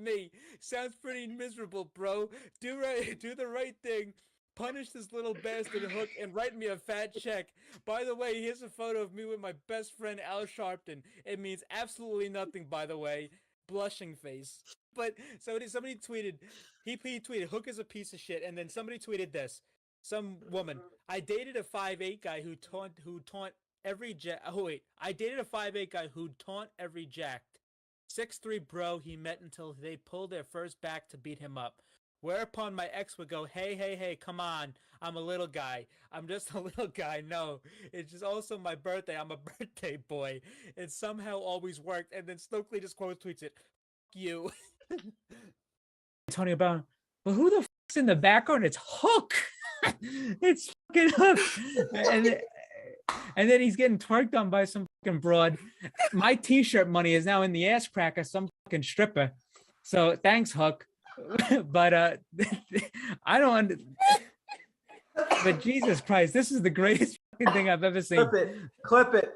me. Sounds pretty miserable, bro. Do the right thing. Punish this little bastard Hook and write me a fat check. By the way, here's a photo of me with my best friend Al Sharpton. It means absolutely nothing, by the way. Blushing face. But somebody tweeted, he tweeted, Hook is a piece of shit, and then somebody tweeted this. Some woman, I dated a 5'8" guy who taunt every jack. Oh wait, I dated a 5'8" guy who taunt every jacked. 6'3" bro he met until they pulled their first back to beat him up. Whereupon my ex would go, hey, come on. I'm a little guy. I'm just a little guy. No, it's just also my birthday. I'm a birthday boy. It somehow always worked. And then Stokely just quote tweets it. Fuck you. Tony Brown, but who the fuck's in the background? It's Hook. It's fucking Hook. And then he's getting twerked on by some fucking broad. My t-shirt money is now in the ass crack of some fucking stripper. So thanks, Hook. But I don't. But Jesus Christ, this is the greatest fucking thing I've ever seen. Clip it.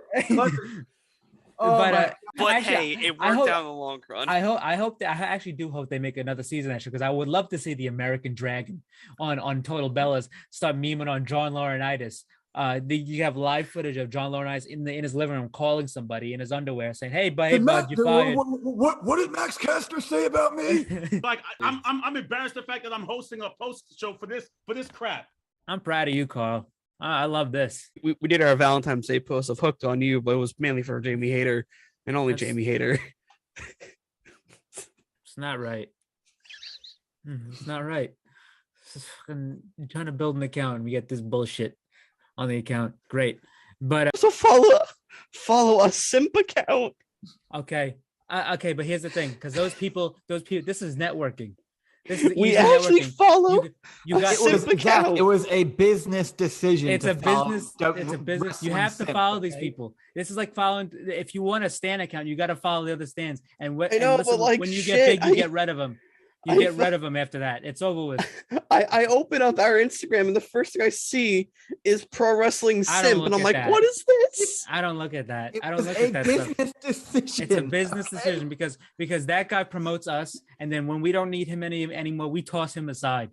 Oh, but actually, hey, it worked out in the long run. I actually do hope they make another season actually, because I would love to see the American Dragon on Total Bellas start memeing on John Laurinaitis. You have live footage of John Laurinaitis in his living room calling somebody in his underwear saying, "Hey, bud, you fired." What did Max Caster say about me? Like I'm embarrassed the fact that I'm hosting a post show for this crap. I'm proud of you, Carl. I love this. We did our Valentine's Day post of Hooked on You, but it was mainly for Jamie Hayter and only Jamie Hayter. It's not right. It's not right. It's fucking trying to build an account and we get this bullshit on the account. Great. But also follow a simp account. Okay. Okay, but here's the thing, because those people, this is networking. We actually follow. You got it was a business decision. It's a business. You have to follow these people. This is like following. If you want a stan account, you got to follow the other stans. And when you get big, you get rid of them. You get rid of them after that. It's over with. I open up our Instagram and the first thing I see is Pro Wrestling Simp, and I'm like, what is this? I don't look at that. I don't look at that stuff. It's a business decision because that guy promotes us, and then when we don't need him anymore, we toss him aside.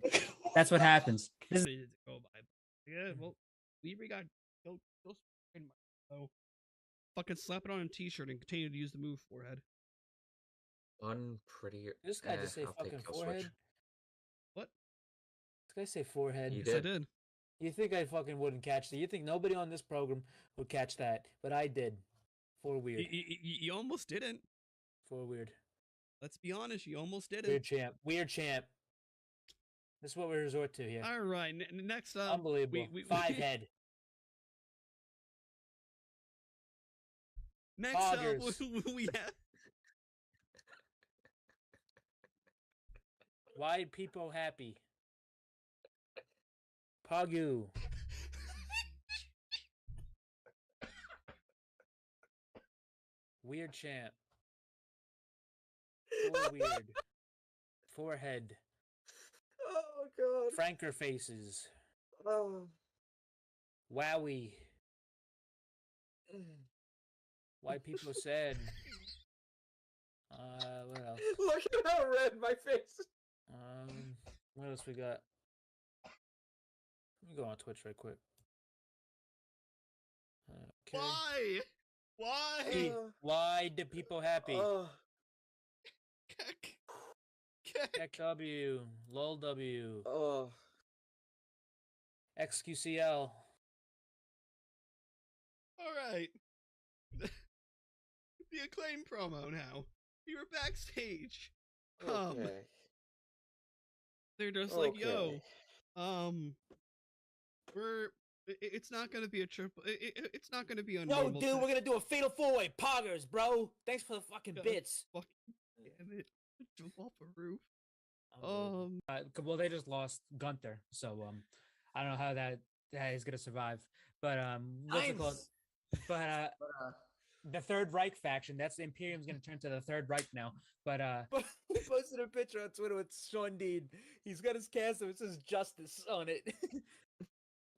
That's what happens. Yeah, well, we got go so fucking slap it on a t-shirt and continue to use the move forehead. Prettier. This guy just say fucking forehead. What? This guy say forehead. Yes, I did. You think I fucking wouldn't catch that? You think nobody on this program would catch that? But I did. For weird. You almost didn't. For weird. Let's be honest. You almost didn't. Weird champ. This is what we resort to here. All right. Next up. Unbelievable. 5 head. Next up, we have. Why people happy? Pagu. Weird champ. Weird. Forehead. Oh god. Franker faces. Oh. Wowie. Why people sad. What else? Look at how red my face is. What else we got? Let me go on Twitch right quick. Okay. Why? Why do people happy? KW, LOLW, XQCL. All right. The Acclaim promo now. We were backstage. Okay. They're just like, yo, it's not gonna be a triple. It's not gonna be a normal. Yo, dude, we're gonna do a fatal 4-way poggers, bro. Thanks for the fucking bits. Fucking damn it! Jump off a roof. Well, they just lost Gunther, so I don't know how that is gonna survive. But what's it called? But the Third Reich faction. That's the Imperium's gonna turn to the Third Reich now. But he posted a picture on Twitter with Sean Dean. He's got his castle. It says Justice on it.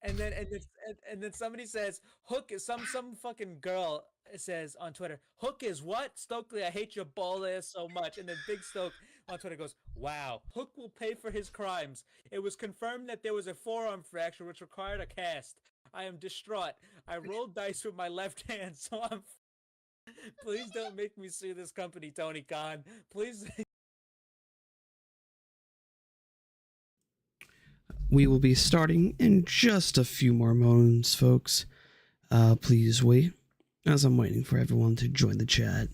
And then somebody says Hook is some fucking girl says on Twitter, Hook is what? Stokely, I hate your ball ass so much. And then Big Stoke on Twitter goes, wow, Hook will pay for his crimes. It was confirmed that there was a forearm fracture which required a cast. I am distraught. I rolled dice with my left hand, so I'm please don't make me sue this company, Tony Khan. Please. We will be starting in just a few more moments, folks. Please wait as I'm waiting for everyone to join the chat.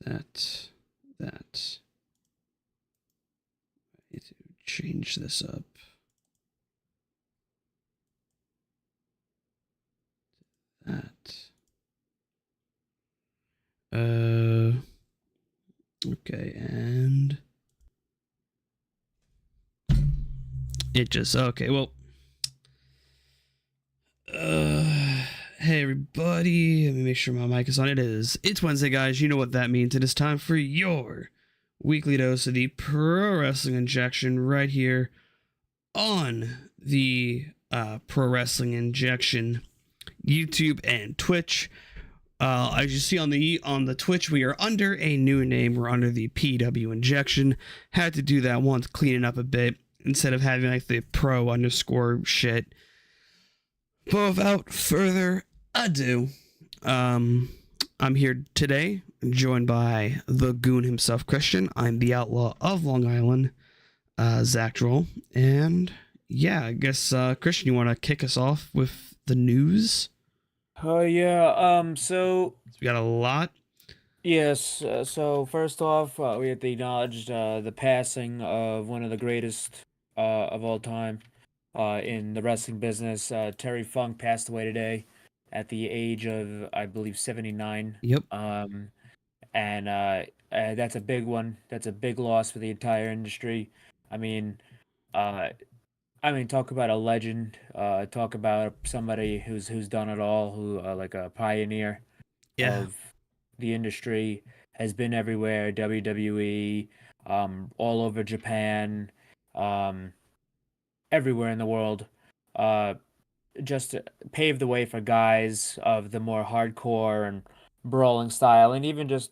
that. I need to change this up. That. Okay, and it just okay. Well, hey everybody. Let me make sure my mic is on. It is. It's Wednesday, guys. You know what that means. It is time for your weekly dose of the Pro Wrestling Injection right here on the Pro Wrestling Injection YouTube and Twitch. As you see on the Twitch, we are under a new name. We're under the PW Injection. Had to do that once, cleaning up a bit instead of having like the pro underscore shit. But without further ado, I'm here today, joined by the goon himself, Christian. I'm the outlaw of Long Island, Zach Droll. And yeah, I guess, Christian, you want to kick us off with the news? Oh yeah. So We got a lot. yes. So first off, we have to acknowledge the passing of one of the greatest of all time in the wrestling business. Terry Funk passed away today at the age of, I believe, 79. Yep. And that's a big one. That's a big loss for the entire industry. I mean, talk about a legend. Talk about somebody who's done it all. Who like a pioneer Yeah. of the industry, has been everywhere. WWE, all over Japan, everywhere in the world. Just paved the way for guys of the more hardcore and brawling style, and even just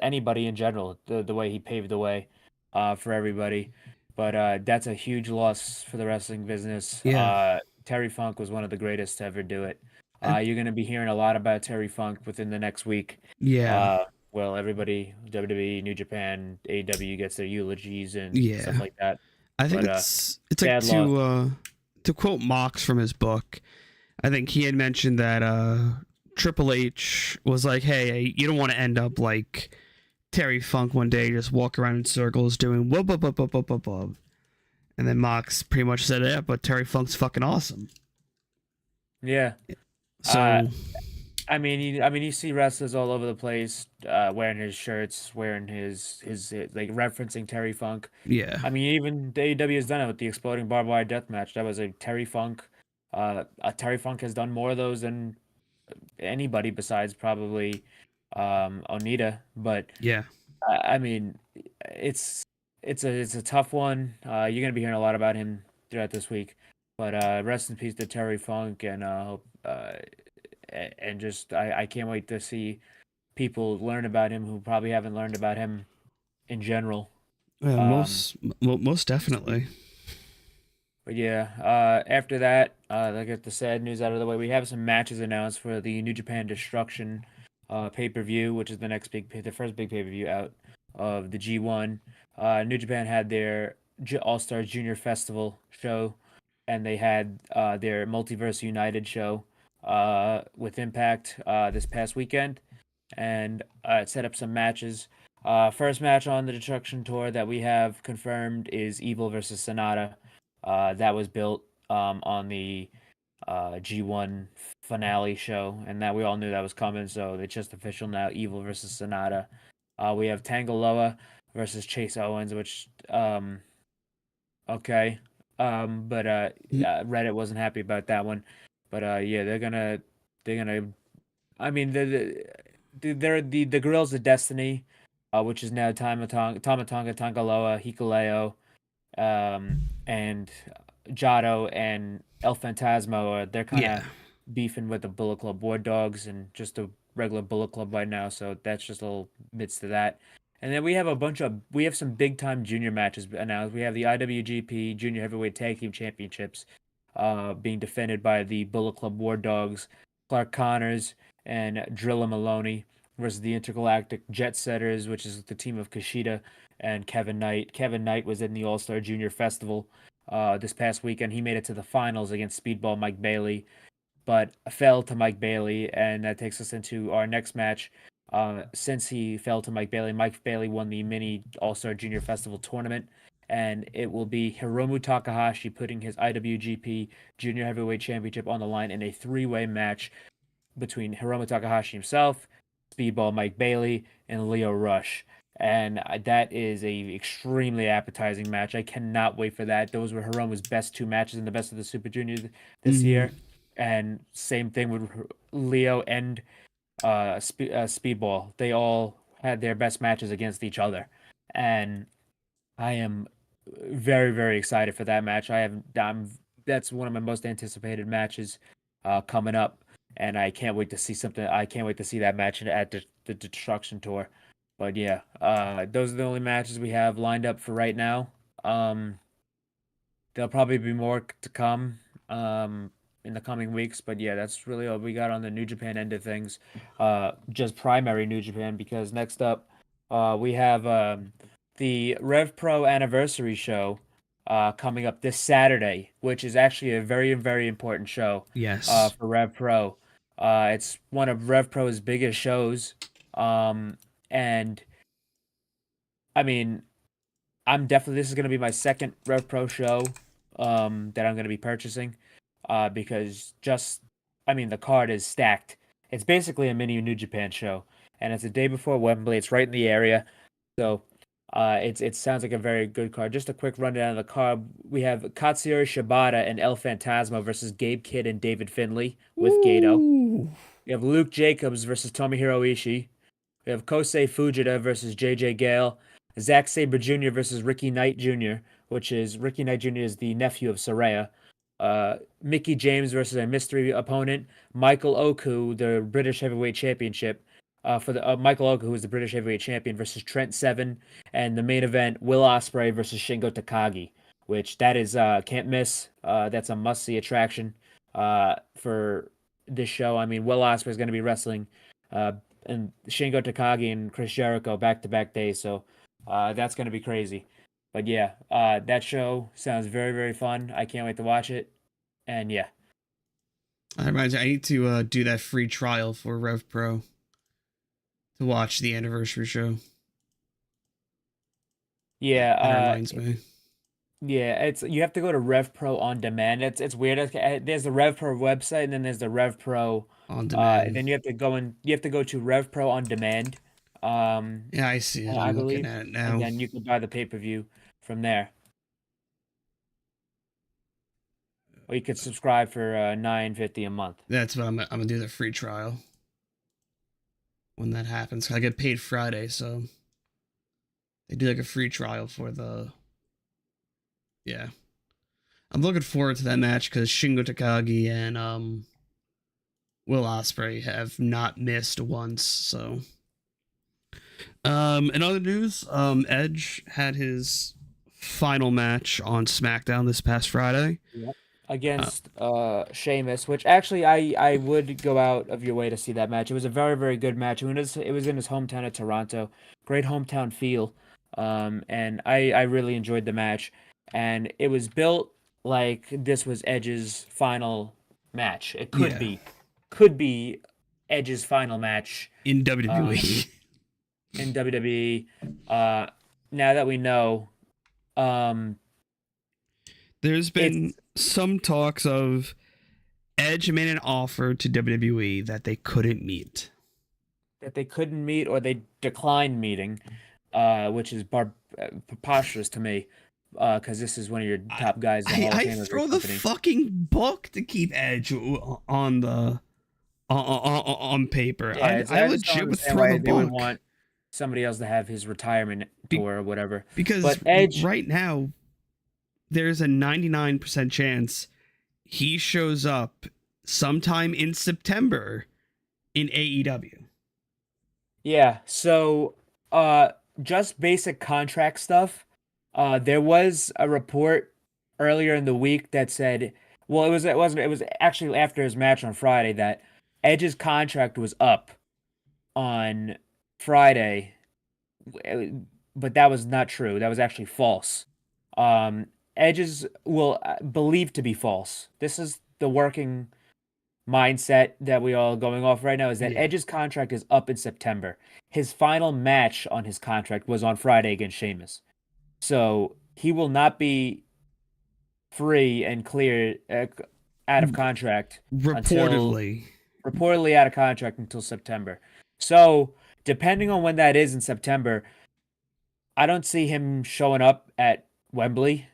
anybody in general. The way he paved the way for everybody. But that's a huge loss for the wrestling business. Yeah. Terry Funk was one of the greatest to ever do it. And- You're going to be hearing a lot about Terry Funk within the next week. Yeah. Well, everybody, WWE, New Japan, AEW gets their eulogies and Yeah. stuff like that. I think But, it's like bad to quote Mox from his book. I think he had mentioned that Triple H was like, "Hey, you don't want to end up like Terry Funk one day, just walk around in circles doing wub wub wub wub wub wub wub." And then Mox pretty much said, "Yeah, but Terry Funk's fucking awesome." Yeah. So You see wrestlers all over the place wearing his shirts, wearing his like referencing Terry Funk. yeah, Even the AEW has done it with the exploding barbed wire death match. That was a Terry Funk. Terry Funk has done more of those than anybody besides probably Onita. But yeah, I mean, it's a tough one. You're gonna be hearing a lot about him throughout this week. But rest in peace to Terry Funk, and hope and just I can't wait to see people learn about him who probably haven't learned about him in general. most definitely. But yeah, after that, I get the sad news out of the way. We have some matches announced for the New Japan Destruction pay-per-view, which is the first big pay-per-view out of the G1. New Japan had their All-Stars Junior Festival show, and they had their Multiverse United show with Impact this past weekend, and it set up some matches. First match on the Destruction Tour that we have confirmed is Evil versus Sonata. That was built on the G1 finale show, and that we all knew that was coming, so it's just official now. Evil versus Sonata. We have Tangaloa versus Chase Owens, which okay, but Reddit wasn't happy about that one. But yeah, they're gonna. They're the Guerrillas of Destiny, which is now Tamatonga, Tangaloa, Hikuleo, and Jado and El Fantasma. They're kind of Yeah, beefing with the Bullet Club War Dogs and just the regular Bullet Club right now. So that's just a little bits to that. And then we have some big time junior matches announced. We have the IWGP Junior Heavyweight Tag Team Championships, being defended by the Bullet Club War Dogs, Clark Connors and Drilla Maloney versus the Intergalactic Jet Setters, which is the team of Kushida and Kevin Knight. Kevin Knight was in the All Star Junior Festival this past weekend. He made it to the finals against Speedball Mike Bailey, but fell to Mike Bailey, and that takes us into our next match. since he fell to Mike Bailey. Mike Bailey won the mini All-Star Junior Festival tournament, and it will be Hiromu Takahashi putting his IWGP Junior Heavyweight Championship on the line in a three-way match between Hiromu Takahashi himself, Speedball Mike Bailey, and Leo Rush. And that is a extremely appetizing match. I cannot wait for that. Those were Hiromu's best two matches in the Best of the Super Juniors this year. And same thing with Leo and Speedball. They all had their best matches against each other. And I am very, very excited for that match. That's one of my most anticipated matches coming up, and I can't wait to see something. I can't wait to see that match at the Destruction Tour. But yeah, those are the only matches we have lined up for right now. There'll probably be more to come in the coming weeks, but yeah, that's really all we got on the New Japan end of things. Just primary New Japan, because next up we have the Rev Pro anniversary show coming up this Saturday, which is actually a very, very important show Yes. for Rev Pro. It's one of Rev Pro's biggest shows. And I mean, this is going to be my second Rev Pro show that I'm going to be purchasing because the card is stacked. It's basically a mini New Japan show, and it's a day before Wembley. It's right in the area. So it sounds like a very good card. Just a quick rundown of the card. We have Katsuyori Shibata and El Phantasmo versus Gabe Kidd and David Finlay with Gato. We have Luke Jacobs versus Tomohiro Ishii. We have Kosei Fujita versus JJ Gale. Zack Sabre Jr. versus Ricky Knight Jr., which is Ricky Knight Jr. is the nephew of Saraya. Mickey James versus a mystery opponent. Michael Oku, the British Heavyweight Championship. For the Michael Oku, who is the British Heavyweight Champion, versus Trent Seven, and the main event, Will Ospreay versus Shingo Takagi, which that is can't miss. That's a must-see attraction for this show. I mean, Will Ospreay is going to be wrestling and Shingo Takagi and Chris Jericho back-to-back days, so that's going to be crazy. But yeah, that show sounds very, very fun. I can't wait to watch it, and yeah. That reminds me, I need to do that free trial for Rev Pro to watch the anniversary show. Yeah, that reminds me. Yeah, you have to go to Rev Pro on demand. It's weird. There's the Rev Pro website, and then there's the Rev Pro on demand. Then you have to go to Rev Pro on demand. Yeah, I see it. I'm looking at it now. And then you can buy the pay-per-view from there. Or you could subscribe for $9.50 a month. That's what I'm gonna do, the free trial when that happens. I get paid Friday, so they do like a free trial for the. Yeah, I'm looking forward to that match because Shingo Takagi and Will Ospreay have not missed once. So, in other news, Edge had his final match on SmackDown this past Friday. Yep. Against Sheamus, which actually I would go out of your way to see that match. It was a very, very good match. It was in his hometown of Toronto. Great hometown feel. And I really enjoyed the match. And it was built like this was Edge's final match. It could be Edge's final match in WWE. In WWE. Now that we know, there's been some talks of Edge made an offer to WWE that they couldn't meet. That they couldn't meet, or they declined meeting, which is preposterous to me, because this is one of your top guys. I throw the fucking book to keep Edge on the on paper. Yeah, I legit would throw the book. They would want somebody else to have his retirement tour or whatever. Because Edge right now, there's a 99% chance he shows up sometime in September in AEW. Yeah, so just basic contract stuff. There was a report earlier in the week that said, well, it was actually after his match on Friday that Edge's contract was up on Friday, but that was not true. That was actually false. Edge's believed to be false. This is the working mindset that we all going off right now is that Yeah. Edge's contract is up in September. His final match on his contract was on Friday against Sheamus. So he will not be free and clear out of contract reportedly out of contract until September. So depending on when that is in September, I don't see him showing up at Wembley.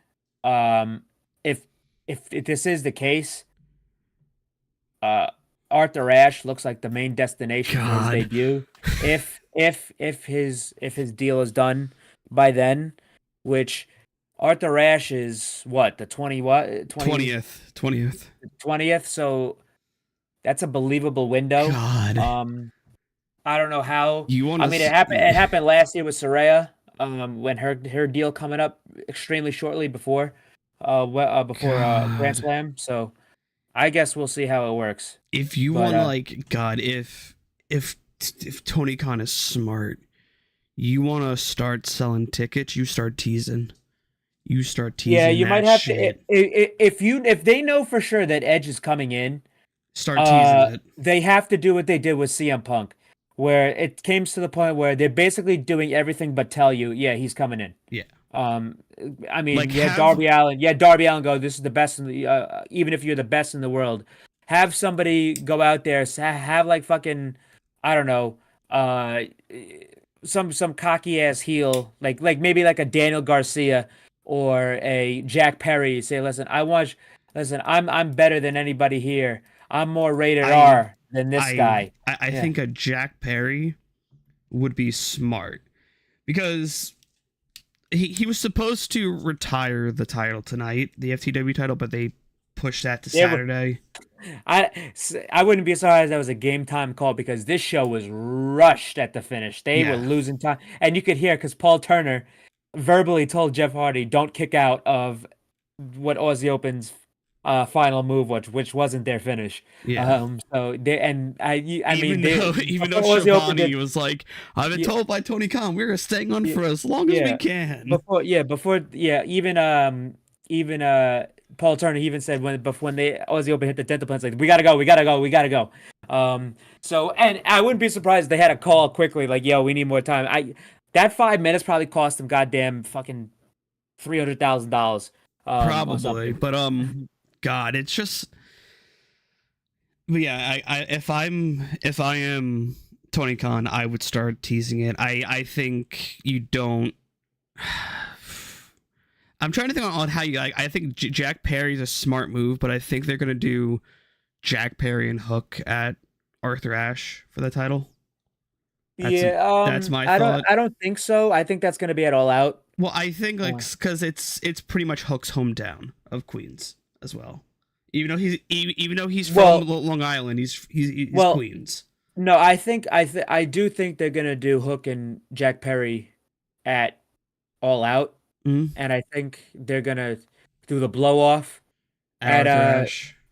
If this is the case, Arthur Ashe looks like the main destination for his debut. If his deal is done by then, which Arthur Ashe is what, the 20th, so that's a believable window. God. I don't know how. You want? I mean, it happened last year with Saraya. When her deal coming up extremely shortly before Grand Slam. So I guess we'll see how it works. If you want, if Tony Khan is smart, you want to start selling tickets. You start teasing. Yeah, you might have to. If they know for sure that Edge is coming in, start teasing it. They have to do what they did with CM Punk, where it came to the point where they're basically doing everything but tell you, yeah, he's coming in. Yeah. I mean, Darby Allin. Yeah, Darby Allin go, this is the best in the. Even if you're the best in the world, have somebody go out there, have like fucking, I don't know, some cocky ass heel, like maybe like a Daniel Garcia or a Jack Perry. Say, listen, I'm better than anybody here. I'm more rated R than this guy. I think a Jack Perry would be smart because he was supposed to retire the title tonight, the FTW title, but they pushed that to Saturday. I wouldn't be surprised that was a game time call because this show was rushed at the finish. They were losing time, and you could hear because Paul Turner verbally told Jeff Hardy, "Don't kick out of what Aussie Open's final move, which wasn't their finish." Yeah. So they even though Schiavone was like, "I've been told by Tony Khan we're staying on for as long as we can." Even Paul Turner even said when they Aussie Open hit the dental plans, like, we gotta go. So, and I wouldn't be surprised if they had a call quickly, like, yo, we need more time. That 5 minutes probably cost them goddamn fucking $300,000. Probably, but God, it's just, yeah. If I am Tony Khan, I would start teasing it. I think you don't. I'm trying to think on how you. I think Jack Perry's a smart move, but I think they're gonna do Jack Perry and Hook at Arthur Ashe for the title. That's my thought. I don't think so. I think that's gonna be at All Out. Well, I think because it's pretty much Hook's hometown of Queens as well. Even though he's from Long Island, he's Queens. No, I do think they're gonna do Hook and Jack Perry at All Out. Mm-hmm. And I think they're gonna do the blow off at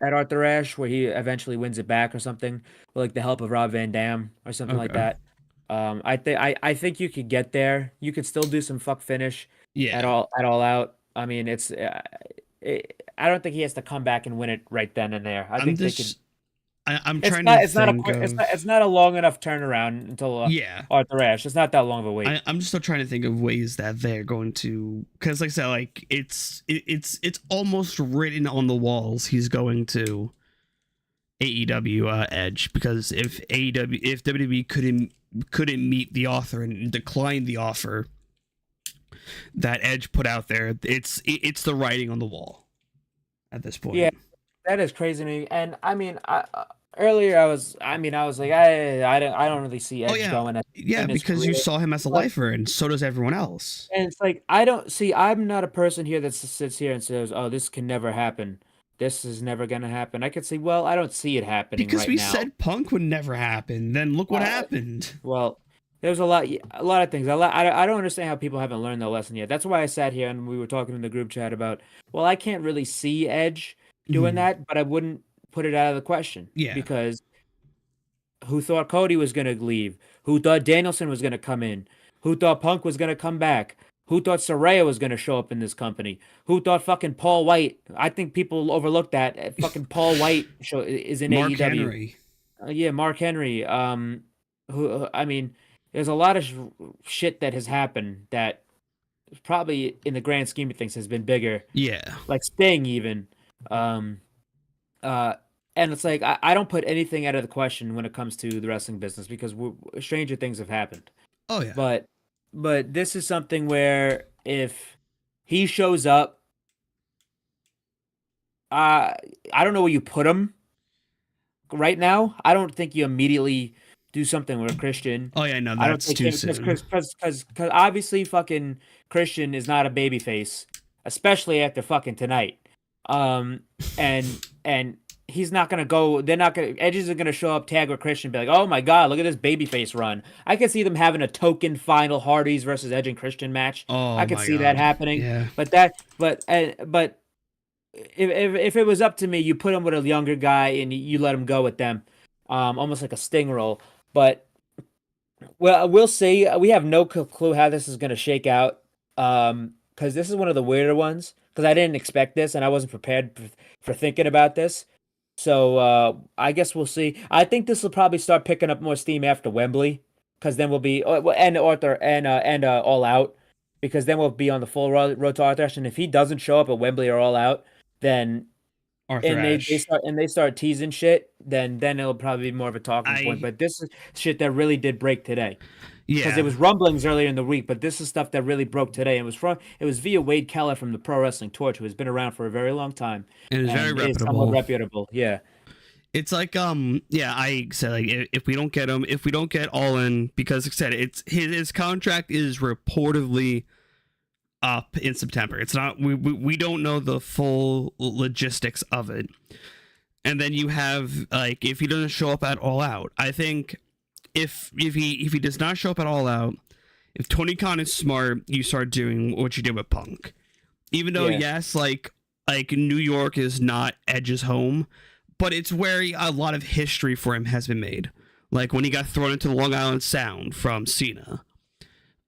Arthur Ashe, where he eventually wins it back or something, with like the help of Rob Van Dam or something like that. I think you could get there. You could still do some fuck finish at all Out. I mean, I don't think he has to come back and win it right then and there. It's not a long enough turnaround until Arthur Ashe. It's not that long of a wait. I'm just still trying to think of ways that they're going to, because like I said, like it's almost written on the walls. He's going to AEW Edge, because if WWE couldn't meet the offer and declined the offer that Edge put out there, it's the writing on the wall at this point. Yeah. That is crazy to me, and I mean, earlier I was like, I don't really see Edge going. Because you saw him as a lifer, and so does everyone else. And it's like, I'm not a person here that sits here and says, "Oh, this can never happen. This is never gonna happen." I could say, well, I don't see it happening because right we now. said Punk would never happen. Then look what happened. Well, there's a lot of things. I don't understand how people haven't learned the lesson yet. That's why I sat here and we were talking in the group chat about, well, I can't really see Edge doing that, but I wouldn't put it out of the question. Yeah. Because who thought Cody was going to leave? Who thought Danielson was going to come in? Who thought Punk was going to come back? Who thought Saraya was going to show up in this company? Who thought fucking Paul White? I think people overlooked that. Fucking Paul White is in Mark AEW. Henry. Yeah, Mark Henry. Who I mean, there's a lot of shit that has happened that probably in the grand scheme of things has been bigger. Yeah. Like Sting even. Um, and it's like I don't put anything out of the question when it comes to the wrestling business because stranger things have happened. Oh yeah. But this is something where if he shows up, I don't know where you put him right now. I don't think you immediately do something with Christian. Oh yeah, no, I don't that's think too him soon. because obviously fucking Christian is not a babyface, especially after fucking tonight. And he's not gonna go. They're not gonna. Edge isn't gonna show up, tag with Christian, be like, "Oh my god, look at this babyface run." I could see them having a token final Hardys versus Edge and Christian match. Oh I could my see that God. happening. Yeah. But if it was up to me, you put him with a younger guy and you let him go with them, almost like a Sting roll. But well, we'll see. We have no clue how this is gonna shake out. Because this is one of the weirder ones. Because I didn't expect this and I wasn't prepared for thinking about this. So I guess we'll see. I think this will probably start picking up more steam after Wembley, because then we'll be and Arthur and All Out, because then we'll be on the full road to Arthur Ashe. And if he doesn't show up at Wembley or All Out, then Arthur Ashe. they start teasing shit, then it'll probably be more of a talking point. But this is shit that really did break today. Yeah. Because it was rumblings earlier in the week, but this is stuff that really broke today. It was via Wade Keller from the Pro Wrestling Torch, who has been around for a very long time. And it's very is somewhat reputable. reputable. Yeah. It's like yeah, I said, like, if we don't get him, if we don't get All In, because like I said, it's his contract is reportedly up in September. It's not, we don't know the full logistics of it. And then you have, like, if he doesn't show up at All Out, I think if he does not show up at All Out, if Tony Khan is smart, you start doing what you did with Punk. Even though, yes, like New York is not Edge's home, but it's where a lot of history for him has been made. Like when he got thrown into the Long Island Sound from Cena.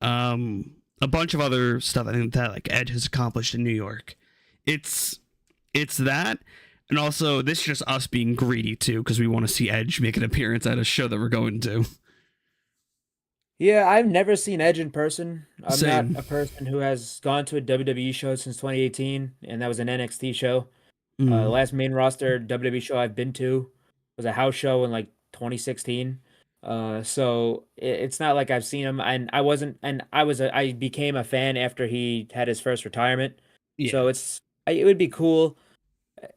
A bunch of other stuff I think that like Edge has accomplished in New York. It's that, and also this is just us being greedy too, because we want to see Edge make an appearance at a show that we're going to. Yeah, I've never seen Edge in person. I'm Same. not a person who has gone to a WWE show since 2018, and that was an NXT show. The Mm. last main roster WWE show I've been to was a house show in like 2016. So it's not like I've seen him, and I became a fan after he had his first retirement. Yeah. So it would be cool.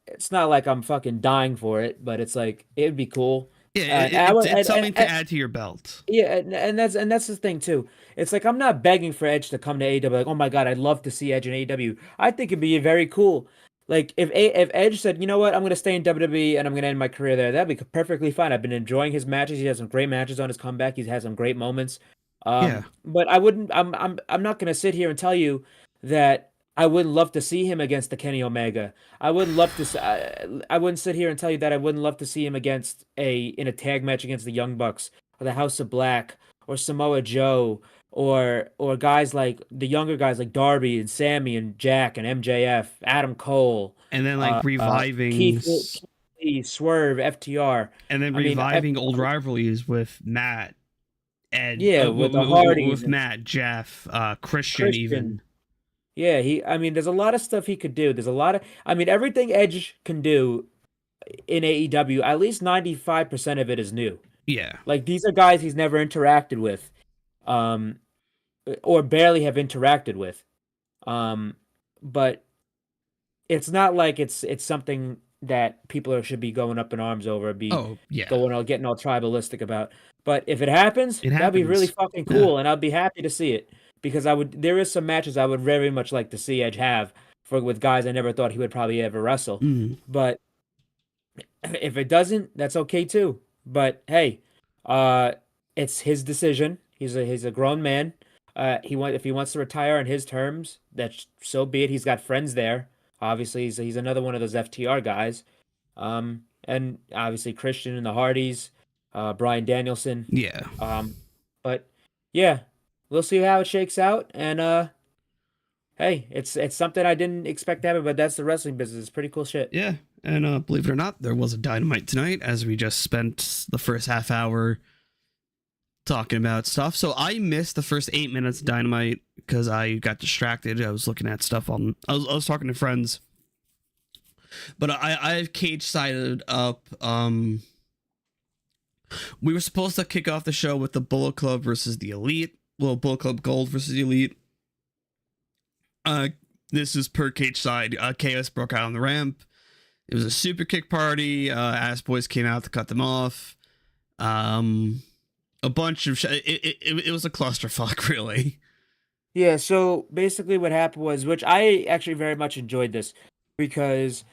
It's not like I'm fucking dying for it, but it's like it would be cool. Yeah, it's something to add to your belt. Yeah, and that's the thing too. It's like I'm not begging for Edge to come to AEW. Like, oh my god, I'd love to see Edge in AEW. I think it'd be very cool. Like if Edge said, you know what, I'm gonna stay in WWE and I'm gonna end my career there, that'd be perfectly fine. I've been enjoying his matches. He has some great matches on his comeback. He's had some great moments. Yeah. But I wouldn't. I'm not gonna sit here and tell you that I wouldn't love to see him against the Kenny Omega. I wouldn't love to. I wouldn't sit here and tell you that I wouldn't love to see him in a tag match against the Young Bucks or the House of Black or Samoa Joe or guys like the younger guys like Darby and Sammy and Jack and MJF, Adam Cole, And then like reviving Keith Lee, Swerve, FTR, and then I mean, reviving old rivalries with Matt, Ed, Yeah, with the Hardys with and Matt, Jeff, Christian even. Yeah, there's a lot of stuff he could do. There's a lot of, everything Edge can do in AEW, at least 95% of it is new. Yeah. Like these are guys he's never interacted with, or barely have interacted with. But it's not like it's something that people should be going up in arms over, getting all tribalistic about. But if it happens, that'd be really fucking cool, and I'd be happy to see it. Because there is some matches I would very much like to see Edge have with guys I never thought he would probably ever wrestle. But if it doesn't, that's okay too. But hey, it's his decision. He's a grown man. If he wants to retire on his terms, that's so be it. He's got friends there. Obviously, he's another one of those FTR guys. And obviously Christian and the Hardys, Bryan Danielson. Yeah. But yeah. We'll see how it shakes out, and hey, it's something I didn't expect to happen, but that's the wrestling business. It's pretty cool shit. Yeah, and believe it or not, there was a Dynamite tonight, as we just spent the first half hour talking about stuff. So I missed the first 8 minutes of Dynamite because I got distracted. I was looking at stuff on. I was talking to friends, but I've cage sided up. We were supposed to kick off the show with the Bullet Club versus the Elite. Well, Bullet Club Gold versus the Elite. This is per cage side. Chaos broke out on the ramp. It was a super kick party. Ass Boys came out to cut them off. A bunch of it was a clusterfuck, really. Yeah, so basically what happened was, which I actually very much enjoyed this, because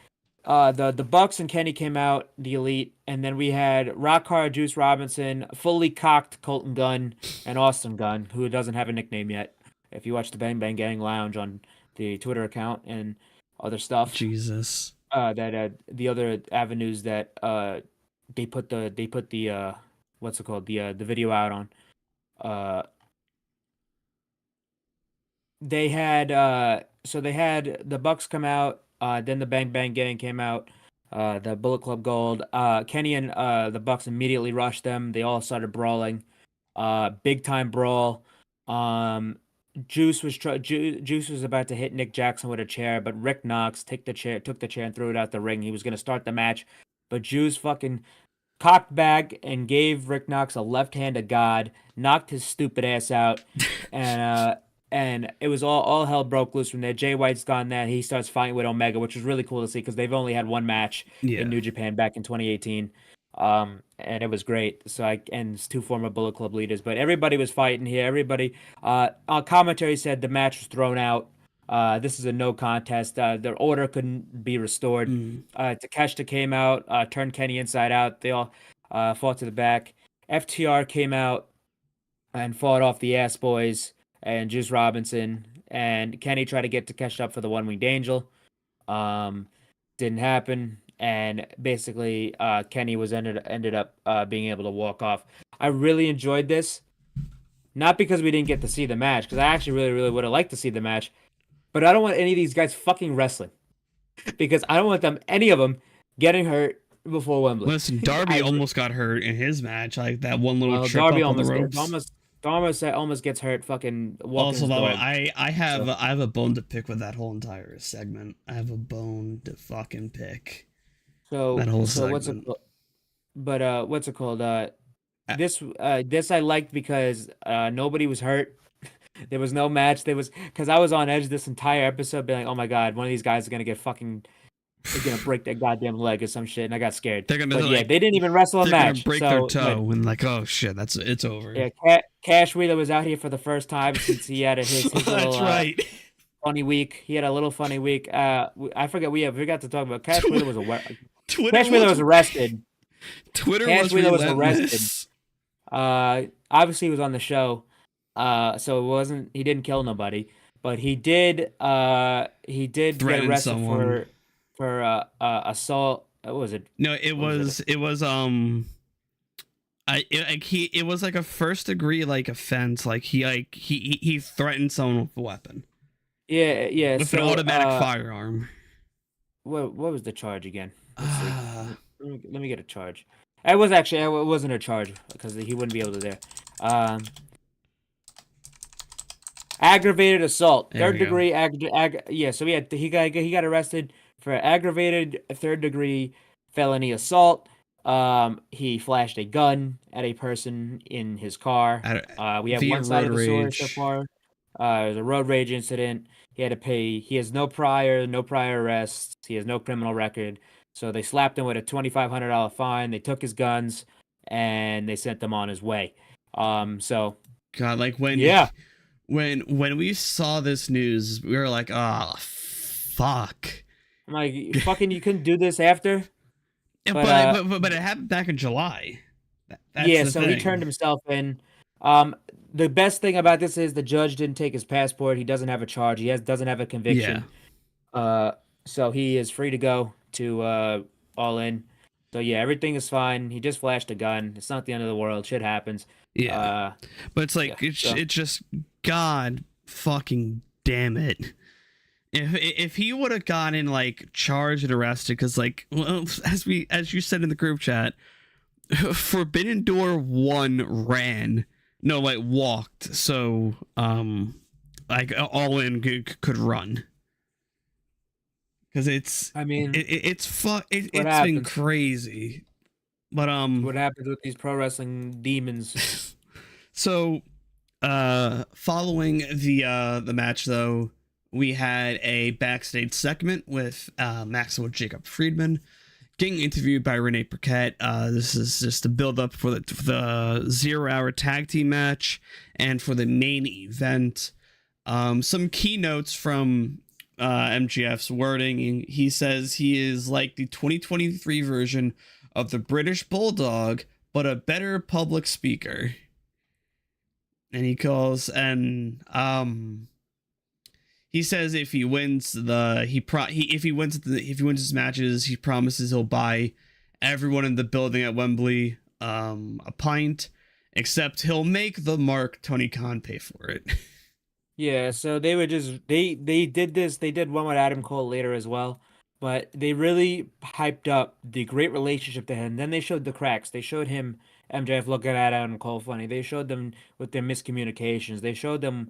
the Bucks and Kenny came out, the Elite, and then we had Rock Hard Juice Robinson, fully cocked Colton Gunn, and Austin Gunn, who doesn't have a nickname yet. If you watch the Bang Bang Gang Lounge on the Twitter account and other stuff, Jesus. That the other avenues that they put the what's it called, the video out on. They had so they had the Bucks come out, then the Bang Bang Gang came out, the Bullet Club Gold. Kenny and the Bucks immediately rushed them. They all started brawling, big time brawl. Juice was about to hit Nick Jackson with a chair, but Rick Knox took the chair and threw it out the ring. He was gonna start the match, but Juice fucking cocked back and gave Rick Knox a left hand of God, knocked his stupid ass out, and it was all hell broke loose from there. Jay White's gone there. He starts fighting with Omega, which was really cool to see because they've only had one match in New Japan back in 2018. And it was great. So and it's two former Bullet Club leaders, but everybody was fighting here. Everybody, commentary said the match was thrown out. This is a no contest. The order couldn't be restored. Takeshita came out, turned Kenny inside out. They all fought to the back. FTR came out and fought off the Ass Boys and Juice Robinson, and Kenny tried to get Takeshita up for the One Winged Angel. Didn't happen. And basically, Kenny was ended up being able to walk off. I really enjoyed this, not because we didn't get to see the match, because I actually really, really would have liked to see the match, but I don't want any of these guys fucking wrestling, because I don't want any of them getting hurt before Wembley. Listen, Darby almost got hurt in his match, like that one little trip Darby up on the ropes. almost gets hurt. Fucking walking. Also, by the way, I have a bone to pick with that whole entire segment. I have a bone to fucking pick. So that whole segment. What's it called? But what's it called? This I liked because nobody was hurt. There was no match. Because I was on edge this entire episode, being like, "Oh my god, one of these guys is gonna get fucking, is gonna break their goddamn leg or some shit," and I got scared. They're gonna they didn't even wrestle a match. They're gonna break their toe and like, oh shit, it's over. Yeah, Cash Wheeler was out here for the first time since he had his little. That's right. Funny week. He had a little funny week. I forget we forgot to talk about Cash Wheeler was arrested. Cash Wheeler was arrested. Was arrested. Obviously he was on the show. So he didn't kill nobody, but he did get arrested for assault. What was it? No, it was like a first degree like offense. Like he threatened someone with a weapon. Yeah. With an automatic firearm. What was the charge again? Let me get a charge. It wasn't a charge because he wouldn't be able to there. Aggravated assault, third degree. So he got arrested for aggravated third degree felony assault. He flashed a gun at a person in his car. We have one side of the story so far. It was a road rage incident. He had to pay. He has no prior arrests. He has no criminal record. So they slapped him with a $2,500 fine. They took his guns and they sent him on his way. So God, like when we saw this news, we were like, oh fuck. I'm like, fucking, you couldn't do this after. But it happened back in July. That's so he turned himself in. The best thing about this is the judge didn't take his passport. He doesn't have a charge. He doesn't have a conviction. So he is free to go to All In. So yeah, everything is fine. He just flashed a gun. It's not the end of the world. Shit happens. Yeah. But it's like it's just God fucking damn it. if he would have gotten like charged and arrested, because like, well, as you said in the group chat, Forbidden Door 1 walked, so like All In could run, because it's been crazy. But what happens with these pro wrestling demons? So following the match, though, we had a backstage segment with Maxwell Jacob Friedman getting interviewed by Renee Paquette. This is just a build up for the 0 hour tag team match and for the main event. Some keynotes from MJF's wording. He says he is like the 2023 version of the British Bulldog, but a better public speaker. And he calls he says if he wins if he wins his matches, he promises he'll buy everyone in the building at Wembley a pint, except he'll make the mark Tony Khan pay for it. Yeah, so they were just they did this. They did one with Adam Cole later as well, but they really hyped up the great relationship they had. And then they showed the cracks. They showed him MJF looking at Adam Cole funny. They showed them with their miscommunications. They showed them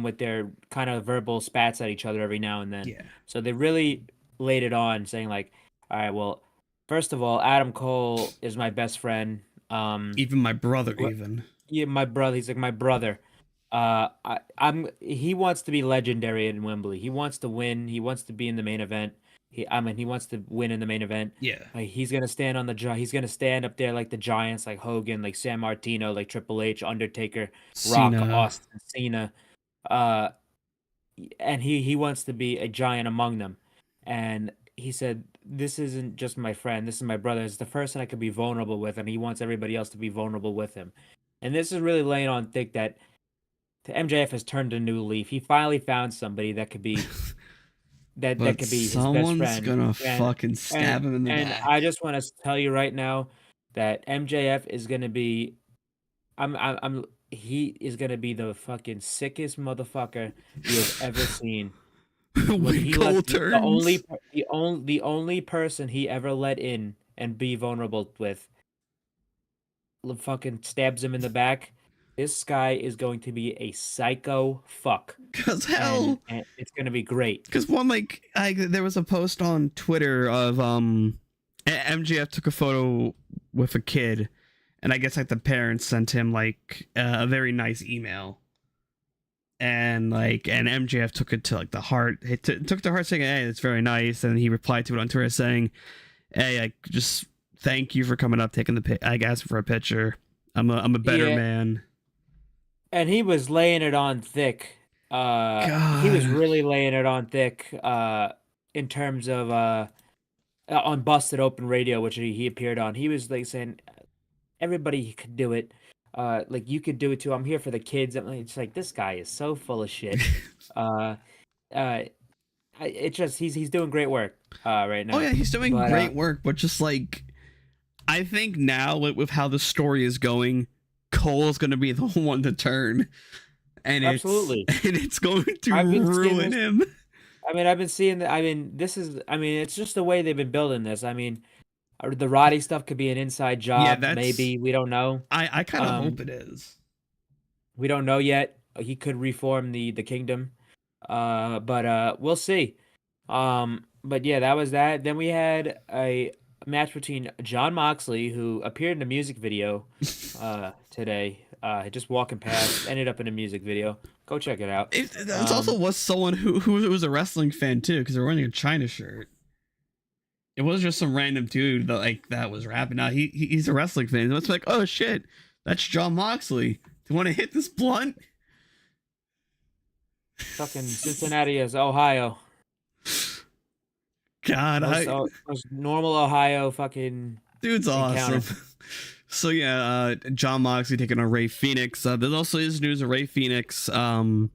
with their kind of verbal spats at each other every now and then. Yeah. So they really laid it on, saying like, all right, well, first of all, Adam Cole is my best friend. Even my brother, even. Yeah, my brother. He's like my brother. He wants to be legendary in Wembley. He wants to win. He wants to be in the main event. He wants to win in the main event. Yeah. He's gonna stand he's gonna stand up there like the giants, like Hogan, like San Martino, like Triple H, Undertaker, Rock, Cena. Austin, Cena. And he wants to be a giant among them. And he said, "This isn't just my friend. This is my brother. It's the person I could be vulnerable with, and he wants everybody else to be vulnerable with him." And this is really laying on thick that MJF has turned a new leaf. He finally found somebody that could be that could be his best friend. Someone's gonna fucking stab him in the back. And I just want to tell you right now that MJF is gonna be, he is gonna be the fucking sickest motherfucker you have ever seen. When he Cole turns. The only person he ever let in and be vulnerable with, fucking stabs him in the back. This guy is going to be a psycho fuck. Cause hell, and it's gonna be great. Cause there was a post on Twitter of MJF took a photo with a kid, and I guess like the parents sent him like a very nice email, and MJF took it to like the heart. It took to heart, saying, "Hey, it's very nice," and he replied to it on Twitter saying, "Hey, I just thank you for coming up, taking asking for a picture. I'm a better man." And he was laying it on thick. He was really laying it on thick in terms of on Busted Open Radio, which he appeared on. He was like saying, everybody could do it. Like you could do it too. I'm here for the kids. It's like, this guy is so full of shit. It's just he's doing great work right now. Oh yeah, he's doing great work, but just like I think now with how the story is going, Cole's going to be the one to turn, and absolutely, it's going to ruin him. I've been seeing that. It's just the way they've been building this. The Roddy stuff could be an inside job. Yeah, maybe we don't know. I kind of hope it is. We don't know yet. He could reform the kingdom, but we'll see. But yeah, that was that. Then we had a match between Jon Moxley, who appeared in a music video today, just walking past, ended up in a music video. Go check it out. It also was someone who was a wrestling fan too, because they're wearing a China shirt. It wasn't just some random dude that was rapping. Now he's a wrestling fan. It's like, oh shit, that's Jon Moxley. Do you want to hit this blunt? Fucking Cincinnati is Ohio. God, most normal Ohio fucking dude's encounter. Awesome. So yeah, Jon Moxley taking on Ray Phoenix. There also is news of Ray Phoenix being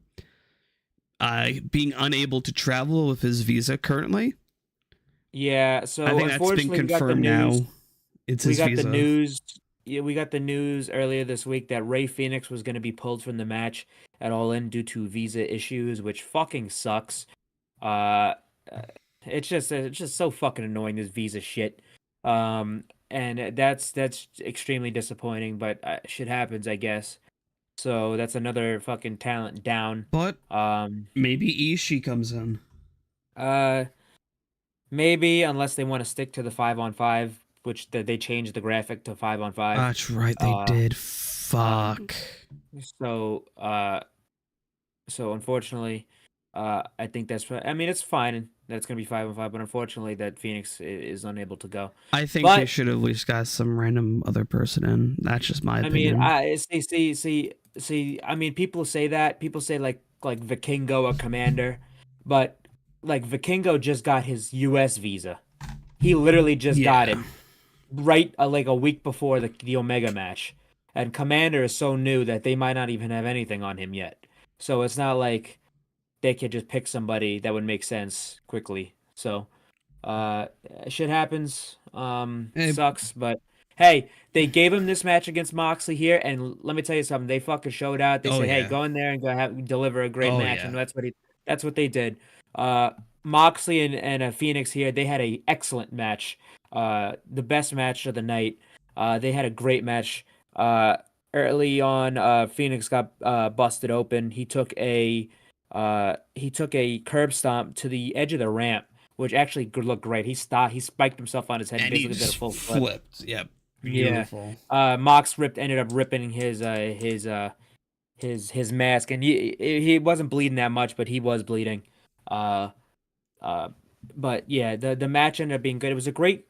unable to travel with his visa currently. Yeah, so I think that's been confirmed now. We got the news yeah, we got the news earlier this week that Ray Phoenix was going to be pulled from the match at All In due to visa issues, which fucking sucks. Uh, it's just so fucking annoying, this visa shit. And that's extremely disappointing, but shit happens, I guess. So that's another fucking talent down. But Um, maybe Ishii comes in. uh, maybe unless they want to stick to the 5-on-5, which they changed the graphic to 5-on-5. That's right, they Uh, did. Fuck. So, so unfortunately, I think I mean, it's fine that it's gonna be 5-on-5, but unfortunately, that Phoenix is unable to go. I think But they should have at least got some random other person in. That's just my I mean, opinion. I see. I mean, people say that. People say like Vikingo or Commander, but like Vikingo just got his U.S. visa. He literally just got it right like a week before the Omega match, and Commander is so new that they might not even have anything on him yet. So it's not like they could just pick somebody that would make sense quickly. So, uh, shit happens. Hey. Sucks, but hey, they gave him this match against Moxley here, and let me tell you something. They fucking showed out. They Oh, said, "Hey, yeah. go in there and deliver a great Oh, match," yeah. and that's what they did. Moxley and Phoenix here, they had a excellent match. The best match of the night. They had a great match. Early on, Phoenix got busted open. He took a curb stomp to the edge of the ramp, which actually looked great. He spiked himself on his head and And he basically did a just full flip. flipped. Yep. Yeah. Beautiful. Mox ended up ripping his mask, and he wasn't bleeding that much, but he was bleeding. Uh, but yeah, the match ended up being good. It was a great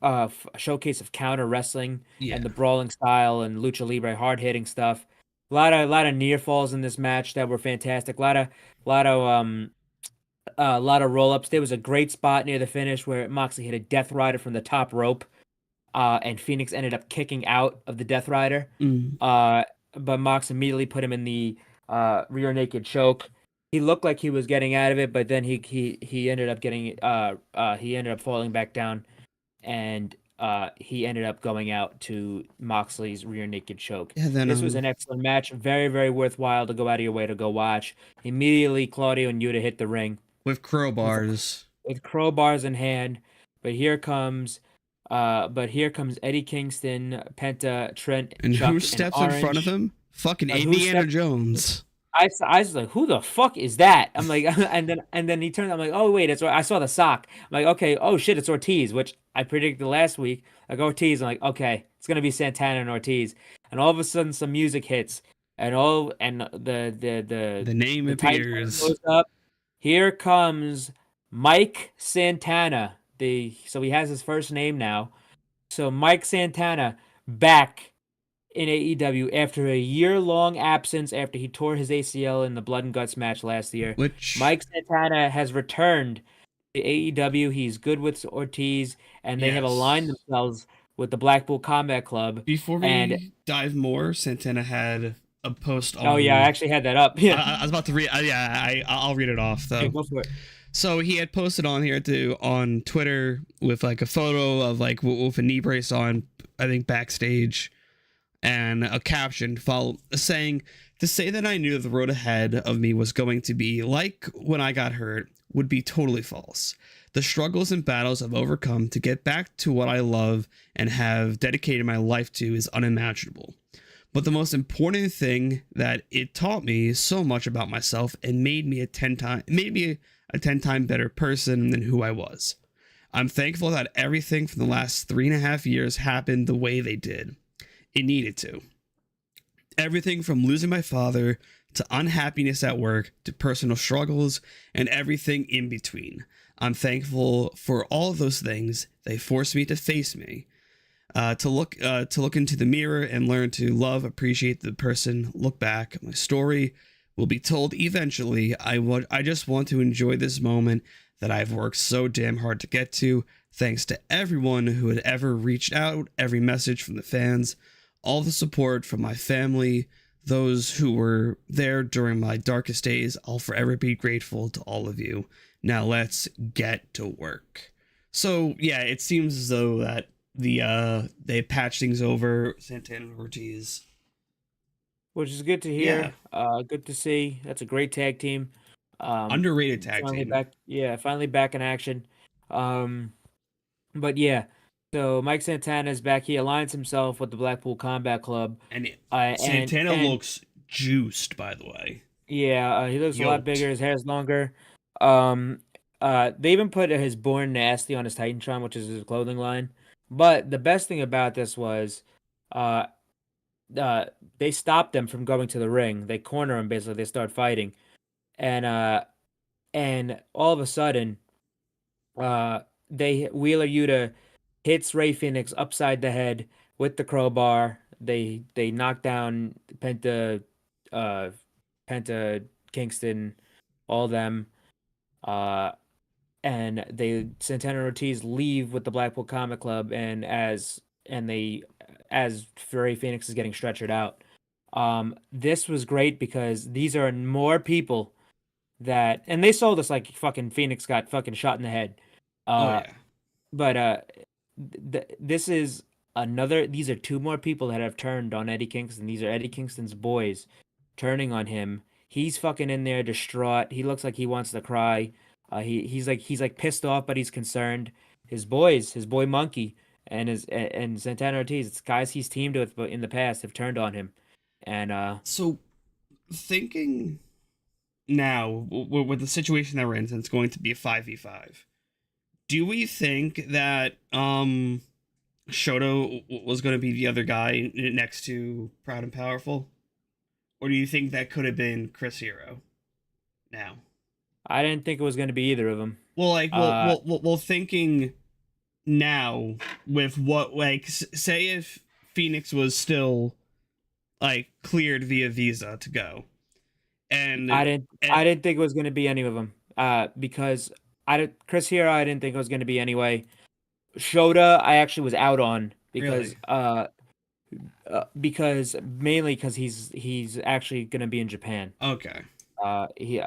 showcase of counter wrestling Yeah. and the brawling style and lucha libre hard hitting stuff. A lot of near falls in this match that were fantastic. A lot of roll ups. There was a great spot near the finish where Moxley hit a Death Rider from the top rope, and Phoenix ended up kicking out of the Death Rider. But Mox immediately put him in the rear naked choke. He looked like he was getting out of it, but then he ended up he ended up falling back down, and he ended up going out to Moxley's rear naked choke. Yeah, then, This was an excellent match, very, very worthwhile to go out of your way to go watch. Immediately, Claudio and Yuta hit the ring with crowbars. with crowbars in hand. But here comes Eddie Kingston, Penta, Trent, And Chuck, who steps and in front of Orange. him? Fucking Who Indiana stepped- Jones. I was like, who the fuck is that? I'm like, and then he turned. I'm like, oh wait, I saw the sock. I'm like, okay, oh shit, it's Ortiz, which I predicted last week. Like Ortiz, I'm like, okay, it's gonna be Santana and Ortiz, and all of a sudden some music hits, and the name the title appears. goes up. Here comes Mike Santana. So he has his first name now. So Mike Santana back in AEW after a year-long absence after he tore his ACL in the Blood and Guts match last year. Which Mike Santana has returned to AEW. He's good with Ortiz, and they have Yes. aligned themselves with the Blackpool Combat Club. Before we dive more, Santana had a post on. Oh yeah, I actually had that up. Yeah, I was about to read. I'll read it off though. Okay, go for it. So he had posted on here on Twitter with like a photo of like with a knee brace on, I think backstage, and a caption saying, "To say that I knew the road ahead of me was going to be like when I got hurt would be totally false. The struggles and battles I've overcome to get back to what I love and have dedicated my life to is unimaginable. But the most important thing that it taught me so much about myself and made me a 10-time better person than who I was. I'm thankful that everything for the last 3.5 years happened the way they did. It needed to. Everything from losing my father to unhappiness at work to personal struggles and everything in between. I'm thankful for all of those things. They forced me to face me, to look into the mirror and learn to love, appreciate the person, look back. My story will be told eventually. I just want to enjoy this moment that I've worked so damn hard to get to. Thanks to everyone who had ever reached out, every message from the fans, all the support from my family, those who were there during my darkest days. I'll forever be grateful to all of you. Now let's get to work." So yeah, it seems as though that they patched things over Santana and Ortiz. Which is good to hear. Good to see. That's a great tag team. Underrated tag Finally team. back. Yeah, finally back in action. But yeah, so Mike Santana is back. He aligns himself with the Blackpool Combat Club. And And Santana looks juiced, by the way. yeah, he looks a lot Yoked. bigger. His hair's longer. They even put his Born Nasty on his Titantron, which is his clothing line. But the best thing about this was, uh, they stopped him from going to the ring. They corner him basically. They start fighting, and all of a sudden, they Wheeler Yuta hits Ray Phoenix upside the head with the crowbar. They knock down Penta, Kingston, all them. And they Santana and Ortiz leave with the Blackpool Comic Club, and as Ray Phoenix is getting stretchered out. This was great because these are more people and they sold us like fucking Phoenix got fucking shot in the head. But this is these are two more people that have turned on Eddie Kingston. These are Eddie Kingston's boys turning on him. He's fucking in there distraught. He looks like he wants to cry. He's like pissed off, but he's concerned. His boy Monkey and Santana Ortiz, it's guys he's teamed with in the past, have turned on him. And so thinking now with the situation that we're in, since it's going to be a 5v5, do we think that Shoto was going to be the other guy next to Proud and Powerful? Or do you think that could have been Chris Hero now? I didn't think it was going to be either of them. Well, thinking now with what, like, say if Phoenix was still, like, cleared via visa to go. And I didn't think it was going to be any of them. Because Chris Hero, I didn't think it was going to be anyway. Shota, I actually was out on because mainly because he's actually going to be in Japan. Okay. He's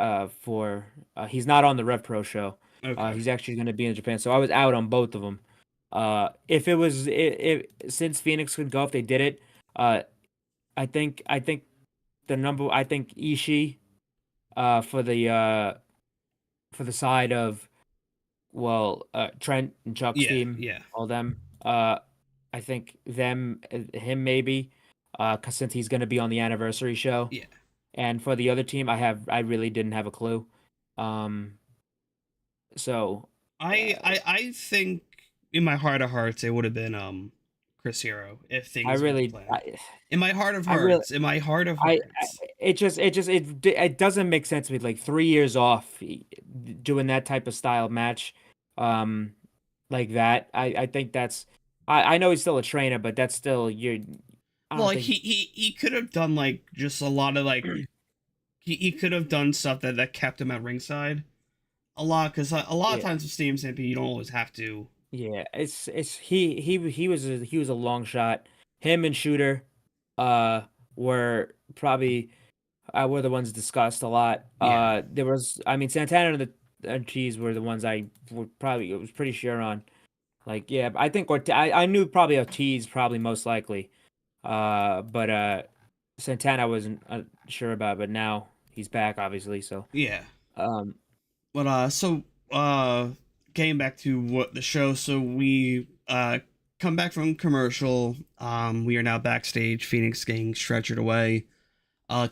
not on the Rev Pro show. Okay. He's actually going to be in Japan, so I was out on both of them. Since Phoenix could go, if they did it, I think Ishii, for the side of Trent and Chuck's team, all them. I think him maybe, cause since he's gonna be on the anniversary show. Yeah. And for the other team, I really didn't have a clue. So I think in my heart of hearts it would have been Chris Hero if things in my heart of hearts. It doesn't make sense to me. Like 3 years off doing that type of style match, like that. I think that's. I know he's still a trainer, but that's still he could have done like just a lot of like he could have done stuff that kept him at ringside a lot, because a lot of times with Steam Stampede you don't always have to. Yeah, he was a long shot. Him and Shooter were probably were the ones discussed a lot. There was, I mean, Santana and the Ortiz were the ones I was pretty sure on. Like, yeah, I think I knew probably Ortiz probably most likely. But Santana I wasn't sure about, but now he's back obviously, so. Yeah. Getting back to what the show, so we come back from commercial. We are now backstage. Phoenix getting stretchered away.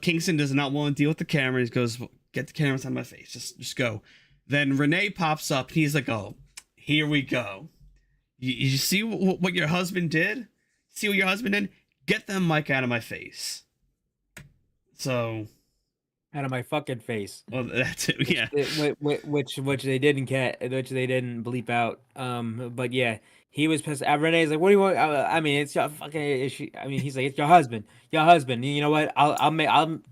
Kingston does not want to deal with the camera. He goes, "Get the cameras on my face. Just go." Then Renee pops up. And he's like, "Oh, here we go. You see what your husband did? See what your husband did? Get that mic out of my face." So. Out of my fucking face. Well, that's it. Yeah. Which they didn't bleep out. But yeah, he was pissed. Renee's like, "What do you want?" I mean, it's your fucking issue. I mean, he's like, "It's your husband. Your husband. You know what?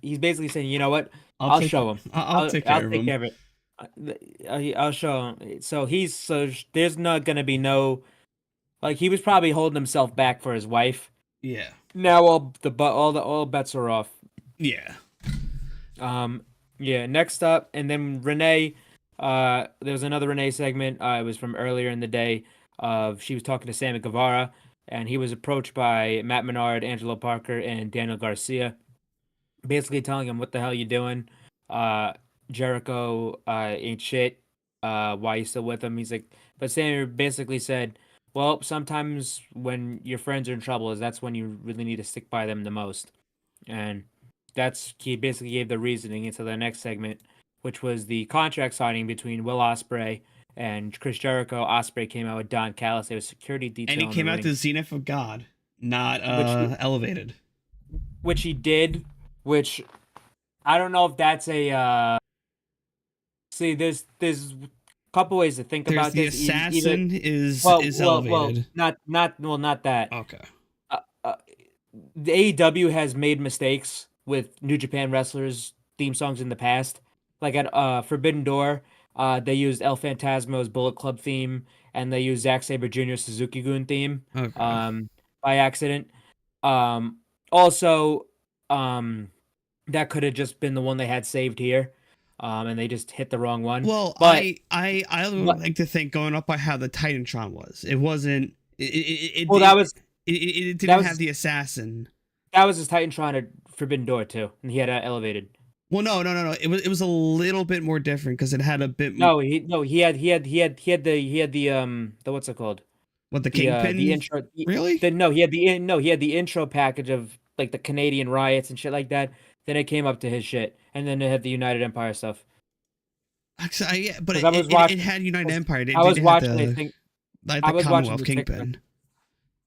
He's basically saying, you know what? I'll show him. I'll take care of it. I'll show him." So there's not gonna be no, like, he was probably holding himself back for his wife. Yeah. Now all bets are off. Yeah. Next up, and then Renee, there was another Renee segment. It was from earlier in the day. she was talking to Sammy Guevara, and he was approached by Matt Menard, Angelo Parker, and Daniel Garcia, basically telling him, "What the hell you doing? Jericho ain't shit. Why you still with him?" He's like, but Sammy basically said, "Well, sometimes when your friends are in trouble, that's when you really need to stick by them the most." And he basically gave the reasoning into the next segment, which was the contract signing between Will Ospreay and Chris Jericho. Ospreay came out with Don Callis. There was security detail. And he in came the out ring, to Zenith of God, not Elevated. which he did. Which I don't know if that's a. See, there's a couple ways to think There's about the this. assassin is Elevated. Not that. Okay. The AEW has made mistakes with New Japan wrestlers theme songs in the past. Like at Forbidden Door, they used El Phantasmo's Bullet Club theme, and they used Zack Sabre Jr.'s Suzuki Gun theme Okay. by accident. Also, that could have just been the one they had saved here, and they just hit the wrong one. Well, but I like to think going up by how the Titantron was. It wasn't. It didn't have the assassin. That was his Titantron at Forbidden Door too, and he had Elevated. Well, no. It was a little bit more different because it had a bit. He had the what's it called? What, the Kingpin? The intro. Really? He had the intro package of like the Canadian riots and shit like that. Then it came up to his shit, and then it had the United Empire stuff. Actually, yeah, but it had United Empire. I was watching. I was Commonwealth watching Kingpin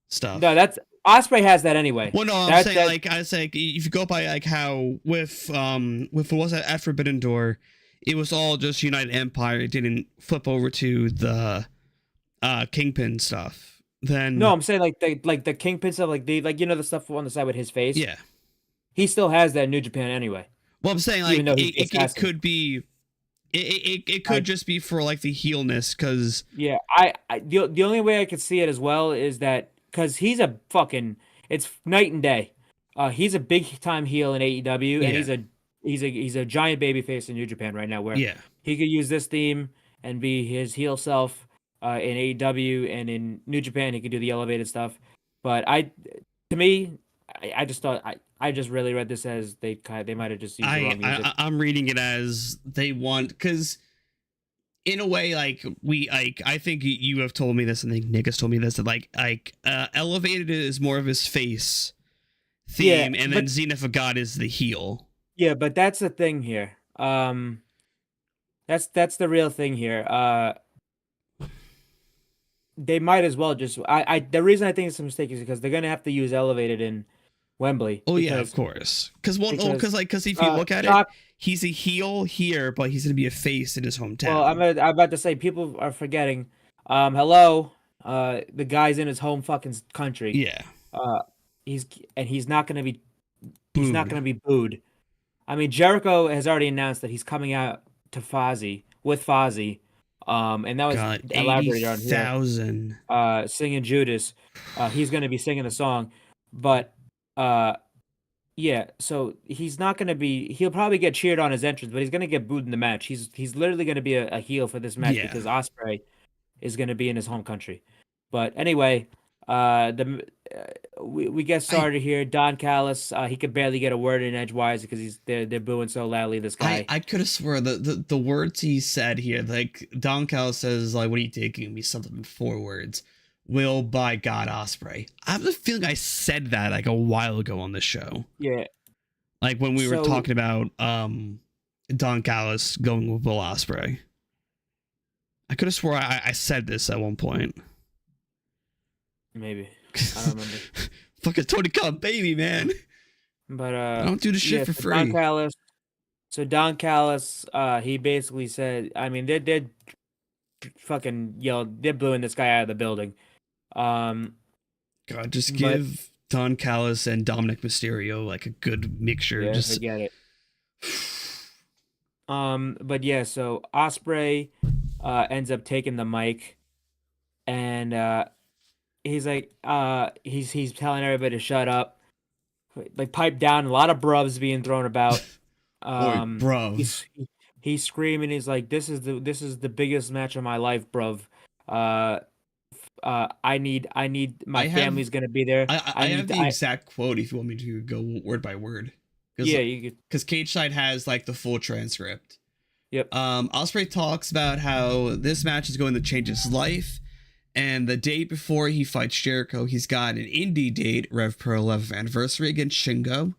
stuff. No, that's Ospreay has that anyway. Well, no, I'm saying like I was like, if you go by like how with what was that at Forbidden Door, it was all just United Empire. It didn't flip over to the Kingpin stuff. Then no, I'm saying like the Kingpin stuff, like the stuff on the side with his face. Yeah, he still has that in New Japan anyway. Well, I'm saying like it could be. It could just be for like the heelness, because yeah, the only way I could see it as well is that because he's a fucking, it's night and day. He's a big time heel in AEW, and he's a giant baby face in New Japan right now, where he could use this theme and be his heel self in AEW, and in New Japan he could do the elevated stuff. But I just thought I just really read this as they might have just used the wrong music. I'm reading it as they want, because in a way, like I think you have told me this, and I think Nick has told me this, that Elevated is more of his face theme, and then Zenith of God is the heel. Yeah, but that's the thing here. That's the real thing here. They might as well just the reason I think it's a mistake is because they're gonna have to use Elevated in Wembley. Oh yeah, of course. Because if you look at it, he's a heel here, but he's gonna be a face in his hometown. Well, I'm about to say, people are forgetting. Hello, the guy's in his home fucking country. Yeah. He's not gonna be booed. I mean, Jericho has already announced that he's coming out to Fozzy with Fozzy. And that was elaborated on here. Singing Judas. He's gonna be singing the song, but yeah, so he's not going to be, he'll probably get cheered on his entrance, but he's going to get booed in the match. He's literally going to be a heel for this match because Ospreay is going to be in his home country. But anyway, we get started here. Don Callis, he could barely get a word in edgewise because they're booing so loudly. This guy, I could have swore the words he said here, like Don Callis says, like, "What are you taking me?" Something in 4 words. Will by God Ospreay. I have a feeling I said that like a while ago on this show. Yeah. Like when we were talking about Don Callis going with Will Ospreay. I could have swore I said this at one point. Maybe. I don't remember. Fucking Tony Khan baby, man. But I don't do the shit for free. Don Callis, he basically said, I mean, they're fucking they're booing this guy out of the building. God, just give Don Callis and Dominic Mysterio like a good mixture. Yeah, just forget it. But yeah, so Ospreay ends up taking the mic, and he's like, he's telling everybody to shut up, like pipe down. A lot of bruvs being thrown about. Bruv. He's screaming. He's like, "This is the biggest match of my life, bruv." I need my I have- family's gonna be there. I have need the exact quote if you want me to go word by word. Yeah, you could. Because Cage Side has like the full transcript. Yep. Ospreay talks about how this match is going to change his life, and the day before he fights Jericho, he's got an indie date, Rev Pro 11th anniversary against Shingo,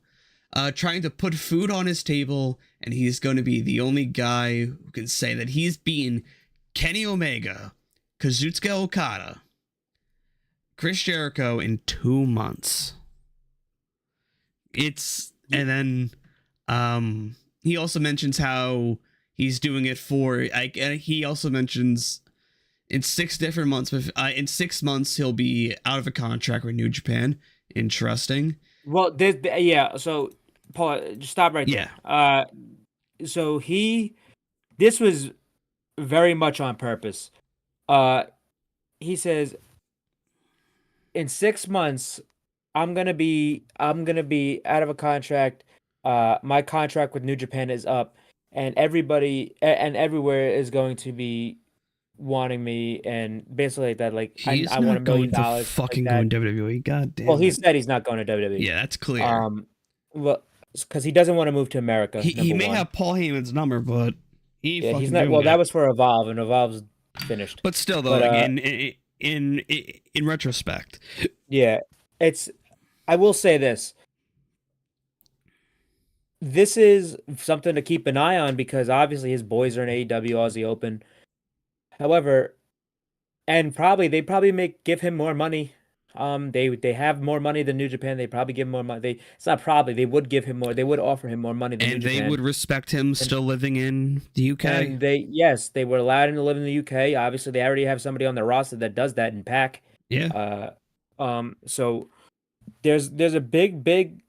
trying to put food on his table, and he's going to be the only guy who can say that he's beaten Kenny Omega, Kazuchika Okada, Chris Jericho in 2 months. And then he also mentions how he's doing it for, he also mentions in 6 different months, in 6 months he'll be out of a contract with New Japan. Interesting. Well, so Paul, just stop right there. So this was very much on purpose. He says, in 6 months, I'm gonna be out of a contract. My contract with New Japan is up, and everybody and everywhere is going to be wanting me, and basically like that. Like He's I not want $1 million. going to fucking go in WWE. God damn. Well, he it. said he's not going to WWE. Yeah, that's clear. Well, because he doesn't want to move to America. He may 1. have Paul Heyman's number, but he ain't he's fucking not. doing Well, that it. was for Evolve, and Evolve's finished. But still, though, But, like, in retrospect, Yeah, I will say this. This is something to keep an eye on because obviously his boys are in AEW Aussie Open. However, and they probably give him more money. They have more money than New Japan. They probably give him more money. It's not probably. They would give him more. They would offer him more money than New and Japan. they would respect him still living in the UK. And they were allowed him to live in the UK. Obviously, they already have somebody on their roster that does that in PAC. Yeah. So there's a big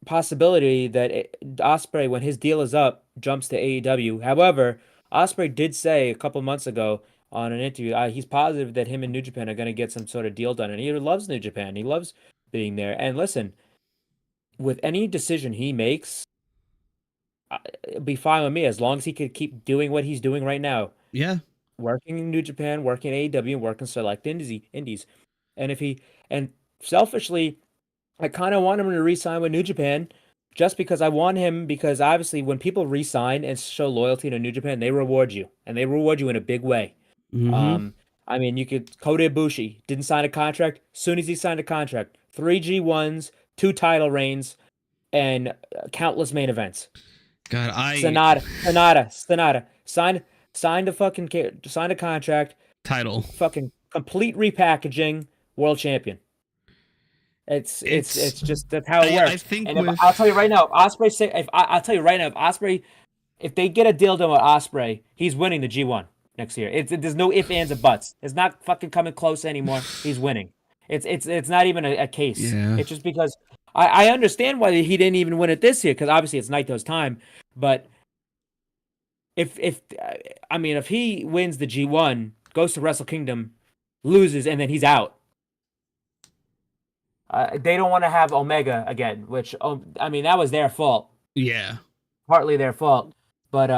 possibility that Ospreay, when his deal is up, jumps to AEW. However, Ospreay did say a couple months ago on an interview, he's positive that him and New Japan are going to get some sort of deal done, and he loves New Japan. He loves being there. And listen, with any decision he makes, it'd be fine with me as long as he could keep doing what he's doing right now. Yeah. Working in New Japan, working in AEW, and working select indies. And selfishly, I kind of want him to re-sign with New Japan just because I want him, because obviously when people re-sign and show loyalty to New Japan, they reward you, and they reward you in a big way. Mm-hmm. I mean, you could, Kota Ibushi didn't sign a contract. As soon as he signed a contract, 3 G1s, 2 title reigns, and countless main events. God, Sonata signed a contract. Title. Fucking complete repackaging. World champion. It's just that's how it works. I think and I'll tell you right now, I'll tell you right now, if Ospreay, if they get a deal done with Ospreay, he's winning the G1 next year. There's no ifs, ands, or buts. It's not fucking coming close anymore. He's winning. It's not even a case. Yeah. It's just because I understand why he didn't even win it this year, because obviously it's Naito's time. But if he wins the G1, goes to Wrestle Kingdom, loses, and then he's out. They don't want to have Omega again, which that was their fault. Yeah. Partly their fault, but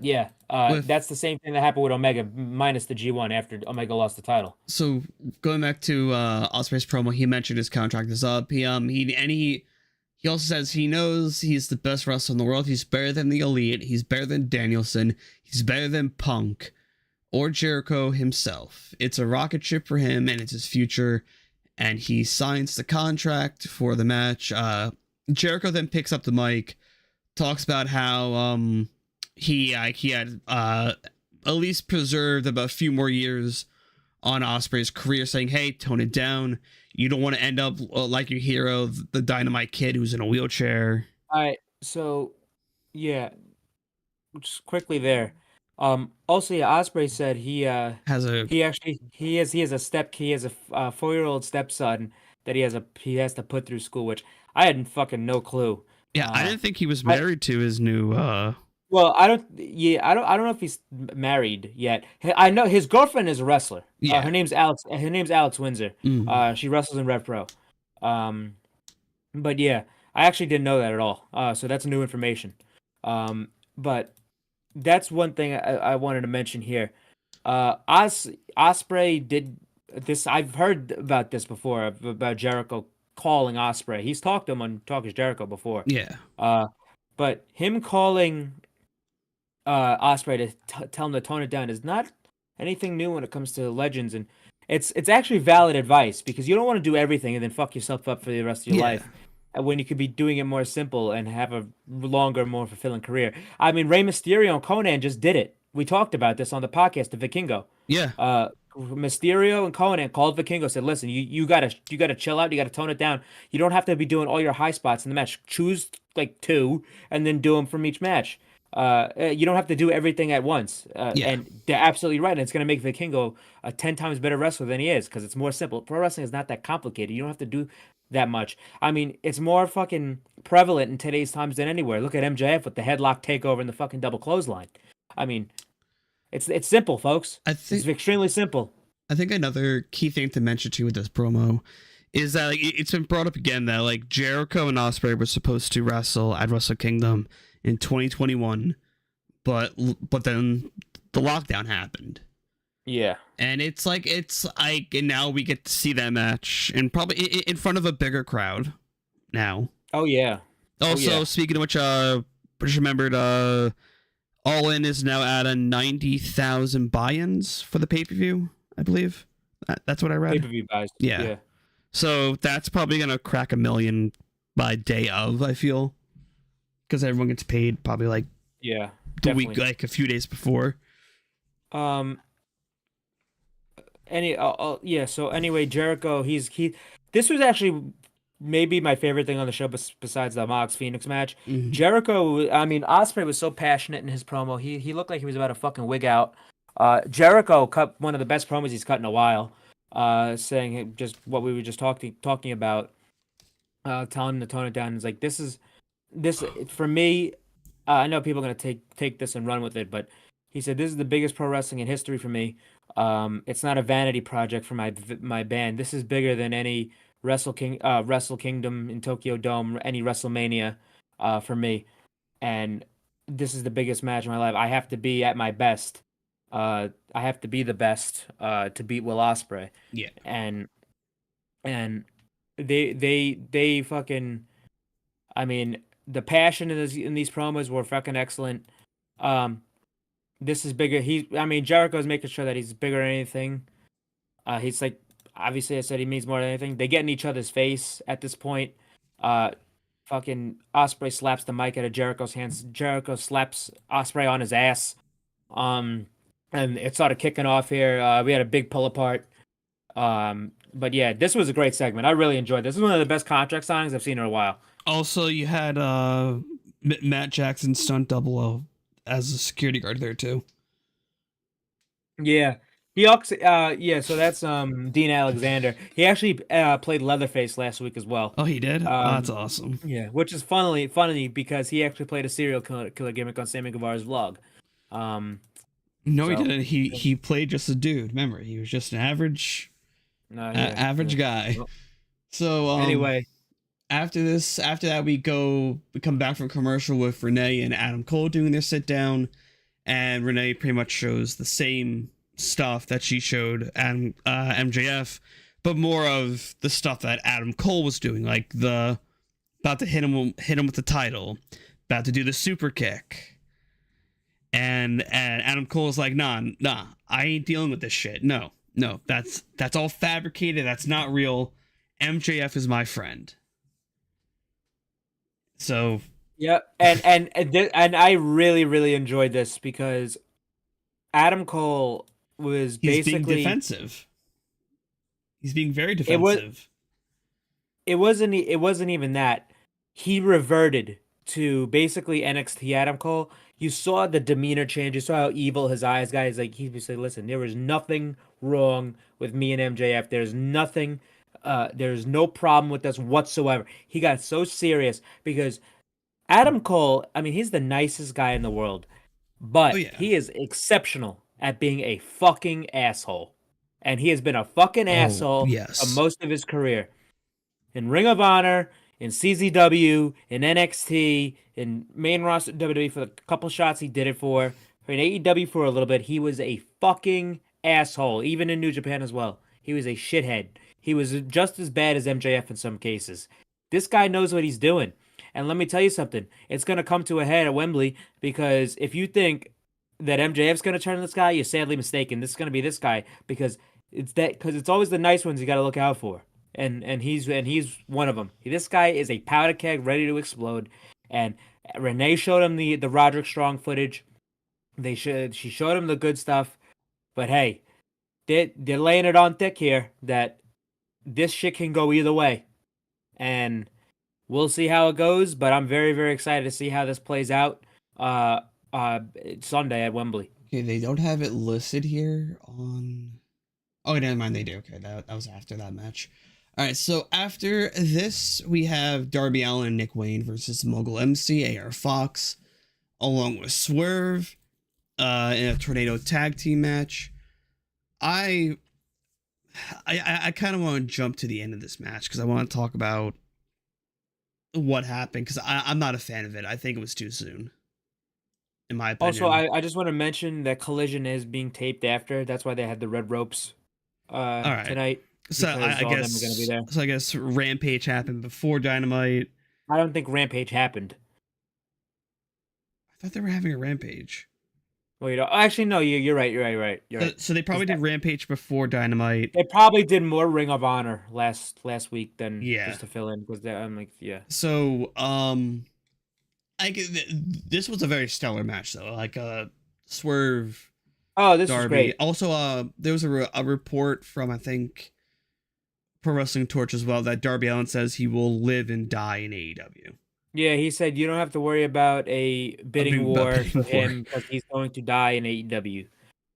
yeah, that's the same thing that happened with Omega minus the G1 after Omega lost the title. So going back to Ospreay's promo, he mentioned his contract is up. He also says he knows he's the best wrestler in the world. He's better than the Elite. He's better than Danielson. He's better than Punk or Jericho himself. It's a rocket ship for him, and it's his future. And he signs the contract for the match. Jericho then picks up the mic, talks about how he had at least preserved about a few more years on Ospreay's career, saying, "Hey, tone it down. You don't want to end up like your hero, the Dynamite Kid, who's in a wheelchair." All right, so yeah, just quickly there. Also, yeah, Ospreay said he has a 4-year-old stepson that he has to put through school, which I had fucking no clue. Yeah, I didn't think he was married to his new. Well, I don't know if he's married yet. I know his girlfriend is a wrestler. Yeah. Her name's Alex Windsor. Mm. She wrestles in Rev Pro. But yeah, I actually didn't know that at all. So that's new information. But that's one thing I wanted to mention here. Osprey did this. I've heard about this before about Jericho calling Osprey. He's talked to him on Talk is Jericho before. Yeah. But him calling Osprey to tell him to tone it down is not anything new when it comes to legends, and it's actually valid advice because you don't want to do everything and then fuck yourself up for the rest of your Yeah. life. When you could be doing it more simple and have a longer, more fulfilling career. I mean, Rey Mysterio and Conan just did it. We talked about this on the podcast, the Vikingo. Yeah. Mysterio and Conan called Vikingo, said, "Listen, you gotta chill out. You gotta tone it down. You don't have to be doing all your high spots in the match. Choose like 2 and then do them from each match. You don't have to do everything at once." Yeah. And they're absolutely right. And it's gonna make Vikingo a 10 times better wrestler than he is because it's more simple. Pro wrestling is not that complicated. You don't have to do that much. I mean, it's more fucking prevalent in today's times than anywhere. Look at MJF with the headlock takeover and the fucking double clothesline. I mean, it's simple, folks. It's extremely simple. I think another key thing to mention too with this promo is that like, it's been brought up again that like Jericho and Osprey were supposed to wrestle at Wrestle Kingdom in 2021, but then the lockdown happened. Yeah. And it's like and now we get to see that match and probably in front of a bigger crowd now. Oh yeah. Also, speaking of which, just remembered, All In is now at a 90,000 buy-ins for the pay-per-view, I believe. That's what I read. Pay-per-view buys. Yeah. So that's probably gonna crack 1 million by day of, I feel, because everyone gets paid probably like the week, like a few days before. So anyway, Jericho, this was actually maybe my favorite thing on the show besides the Mox Phoenix match. Mhm. Jericho, I mean, Osprey was so passionate in his promo. He looked like he was about to fucking wig out. Jericho cut one of the best promos he's cut in a while, saying just what we were just talking about, telling him to tone it down. It's like this for me. I know people are gonna take this and run with it, but he said this is the biggest pro wrestling in history for me. It's not a vanity project for my band. This is bigger than any Wrestle Kingdom in Tokyo Dome, any WrestleMania, for me. And this is the biggest match of my life. I have to be at my best. I have to be the best to beat Will Ospreay. Yeah. And they fucking, I mean, the passion in these promos were fucking excellent. This is bigger. Jericho's making sure that he's bigger than anything. He's like, obviously, I said he means more than anything. They get in each other's face at this point. Fucking Osprey slaps the mic out of Jericho's hands. Jericho slaps Osprey on his ass. And it started kicking off here. We had a big pull apart. But yeah, this was a great segment. I really enjoyed this. This is one of the best contract signings I've seen in a while. Also, you had Matt Jackson stunt double as a security guard there too. Yeah. He also, so that's Dean Alexander. He actually played Leatherface last week as well. Oh, he did? That's awesome. Yeah, which is funny because he actually played a serial killer gimmick on Sammy Guevara's vlog. No, he didn't. He played just a dude. Remember, he was just an average guy. Well, so anyway, after that, we come back from commercial with Renee and Adam Cole doing their sit down, and Renee pretty much shows the same stuff that she showed MJF, but more of the stuff that Adam Cole was doing, like about to hit him with the title, about to do the super kick. And Adam Cole's like, nah, I ain't dealing with this shit. No, that's all fabricated. That's not real. MJF is my friend. So yeah, and I really enjoyed this because Adam Cole was basically being defensive. He's being very defensive. It wasn't even that. He reverted to basically NXT Adam Cole. You saw the demeanor change. You saw how evil his eyes got. He's like, he was like, listen, there was nothing wrong with me and MJF. There's nothing, there's no problem with us whatsoever. He got so serious because Adam Cole, I mean, he's the nicest guy in the world, but he is exceptional at being a fucking asshole. And he has been a fucking asshole for most of his career. In Ring of Honor, in CZW, in NXT, in main roster WWE for the couple shots he did it for In AEW for a little bit, he was a fucking asshole. Even in New Japan as well, he was a shithead. He was just as bad as MJF in some cases. This guy knows what he's doing. And let me tell you something. It's going to come to a head at Wembley because if you think that MJF's going to turn this guy, you're sadly mistaken. This is going to be this guy because it's always the nice ones you got to look out for. And he's one of them. This guy is a powder keg ready to explode. And Renee showed him the Roderick Strong footage. She showed him the good stuff. But hey, they're laying it on thick here that this shit can go either way. And we'll see how it goes, but I'm very, very excited to see how this plays out Sunday at Wembley. Okay, they don't have it listed here on... Oh, never mind, they do. Okay, that was after that match. All right, so after this, we have Darby Allin and Nick Wayne versus Mogul MC, AR Fox, along with Swerve in a Tornado tag team match. I kind of want to jump to the end of this match because I want to talk about what happened because I'm not a fan of it. I think it was too soon, in my opinion. Also, I just want to mention that Collision is being taped after. That's why they had the red ropes tonight. So I guess gonna be there. So I guess Rampage happened before Dynamite. I don't think Rampage happened. I thought they were having a Rampage. Wait, actually, no. You're right. You're right. So they probably did Rampage before Dynamite. They probably did more Ring of Honor last week than just to fill in because I'm like, yeah. So this was a very stellar match though. Like Swerve. Oh, this Darby. is great. Also, there was a report from I think Pro Wrestling Torch as well that Darby Allin says he will live and die in AEW. Yeah, he said you don't have to worry about a bidding war for him because he's going to die in AEW.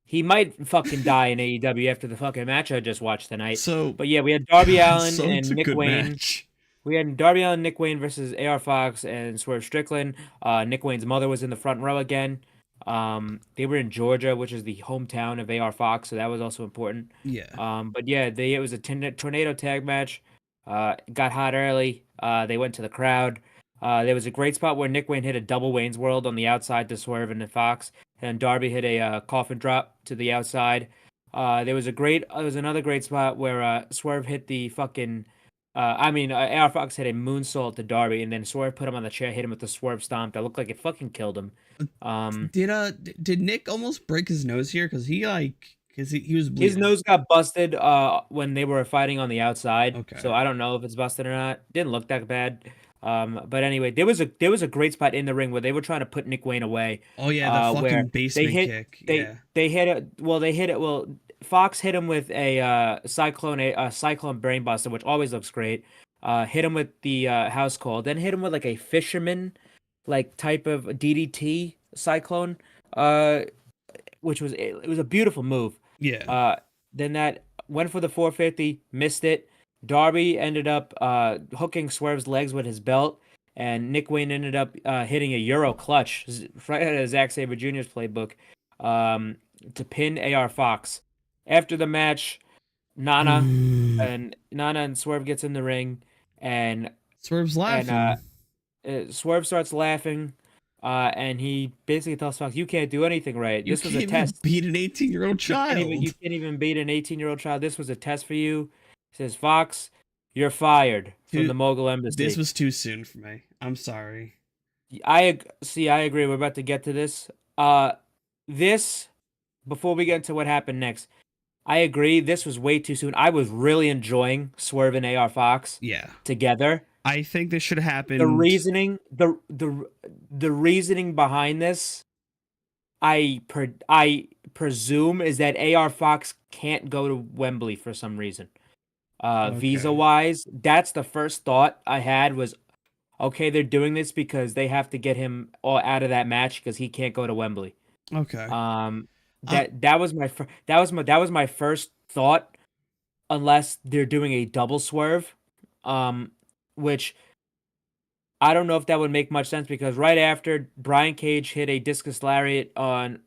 He might fucking die in AEW after the fucking match I just watched tonight. But yeah, we had Darby Allin and Nick Wayne. Match. We had Darby Allin, Nick Wayne versus AR Fox and Swerve Strickland. Nick Wayne's mother was in the front row again. They were in Georgia, which is the hometown of AR Fox, so that was also important. Yeah. But yeah, it was a tornado tag match. Got hot early. They went to the crowd. There was a great spot where Nick Wayne hit a double Wayne's World on the outside to Swerve and Fox, and Darby hit a coffin drop to the outside. There was another great spot where Swerve hit the fucking. AR Fox hit a moonsault to Darby, and then Swerve put him on the chair, hit him with the Swerve stomp. That looked like it fucking killed him. Did Nick almost break his nose here? Because he was bleeding. His nose got busted when they were fighting on the outside. Okay. So I don't know if it's busted or not. Didn't look that bad. But anyway, there was a great spot in the ring where they were trying to put Nick Wayne away. Oh yeah, the fucking basement kick. They hit it. Well, Fox hit him with a cyclone brainbuster, which always looks great. Hit him with the house call, then hit him with like a fisherman like type of DDT cyclone, which was a beautiful move. Yeah. Then that went for the 450, missed it. Darby ended up hooking Swerve's legs with his belt, and Nick Wayne ended up hitting a Euro clutch, right out of Zack Sabre Jr.'s playbook, to pin AR Fox. After the match, Nana and Swerve gets in the ring, and Swerve's laughing. And Swerve starts laughing, and he basically tells Fox, "You can't do anything right. This was a test. Beat an 18-year-old child. You can't even beat an 18-year-old child. This was a test for you." He says, "Fox, you're fired from the Mogul Embassy." This was too soon for me. I'm sorry. I agree. We're about to get to this. Before we get into what happened next, I agree. This was way too soon. I was really enjoying Swerve and AR Fox. Together. I think this should have happened. The reasoning, the reasoning behind this, I presume, is that AR Fox can't go to Wembley for some reason. Visa wise, that's the first thought I had was, okay, they're doing this because they have to get him all out of that match because he can't go to Wembley. Okay. That was my first thought, unless they're doing a double swerve, which I don't know if that would make much sense because right after Brian Cage hit a discus lariat on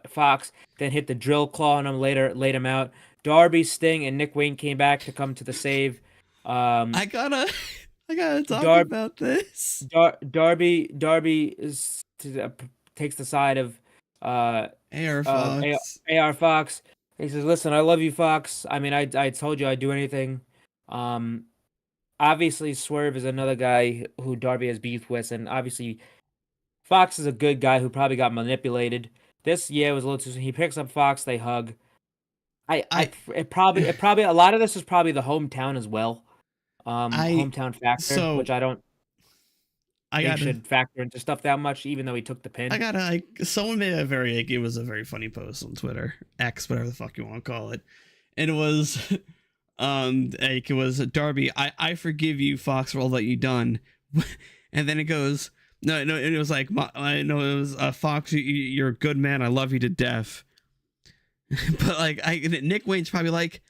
Fox, then hit the drill claw on him laid him out. Darby, Sting, and Nick Wayne came back to come to the save. I gotta talk about this. Darby takes the side of AR Fox. AR Fox. He says, "Listen, I love you, Fox. I mean, I told you I'd do anything. Obviously, Swerve is another guy who Darby has beef with, and obviously, Fox is a good guy who probably got manipulated. This year was a little too. He picks up Fox, they hug. It probably a lot of this is probably the hometown as well, hometown factor, which I don't think should factor into stuff that much, even though he took the pin. Someone made it was a very funny post on Twitter, X, whatever the fuck you want to call it, and it was, it was Darby. I forgive you, Fox, for all that you done, and then it goes, no, it was like, I know it was Fox. You're a good man. I love you to death. But like, Nick Wayne's probably like,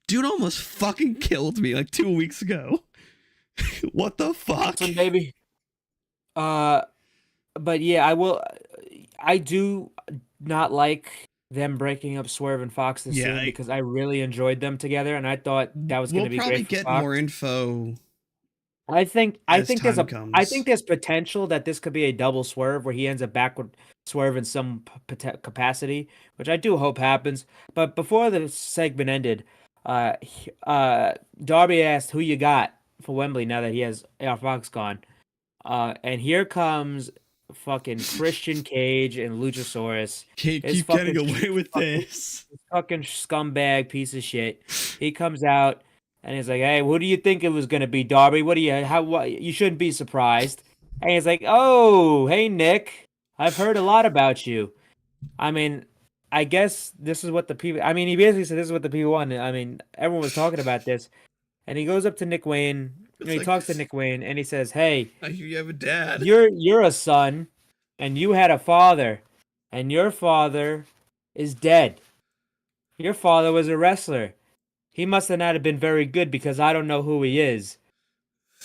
dude almost fucking killed me like 2 weeks ago. What the fuck? Listen, baby. But yeah, I do not like them breaking up Swerve and Fox this soon because I really enjoyed them together, and I thought that was going to be great. We'll probably get more info. I think there's potential that this could be a double Swerve where he ends up back with Swerve in some capacity, which I do hope happens. But before the segment ended, Darby asked who you got for Wembley now that he has AR Fox gone. And here comes fucking Christian Cage and Luchasaurus. Can't keep getting away with this. Fucking scumbag piece of shit. He comes out and he's like, "Hey, who do you think it was gonna be, Darby? What you shouldn't be surprised." And he's like, "Oh, hey Nick, I've heard a lot about you." I mean, I guess this is what the people. I mean, he basically said this is what the people wanted. I mean, everyone was talking about this, and he goes up to Nick Wayne. He talks to Nick Wayne, and he says, "Hey, I hear you have a dad. You're a son, and you had a father, and your father is dead. Your father was a wrestler. He must have not have been very good because I don't know who he is."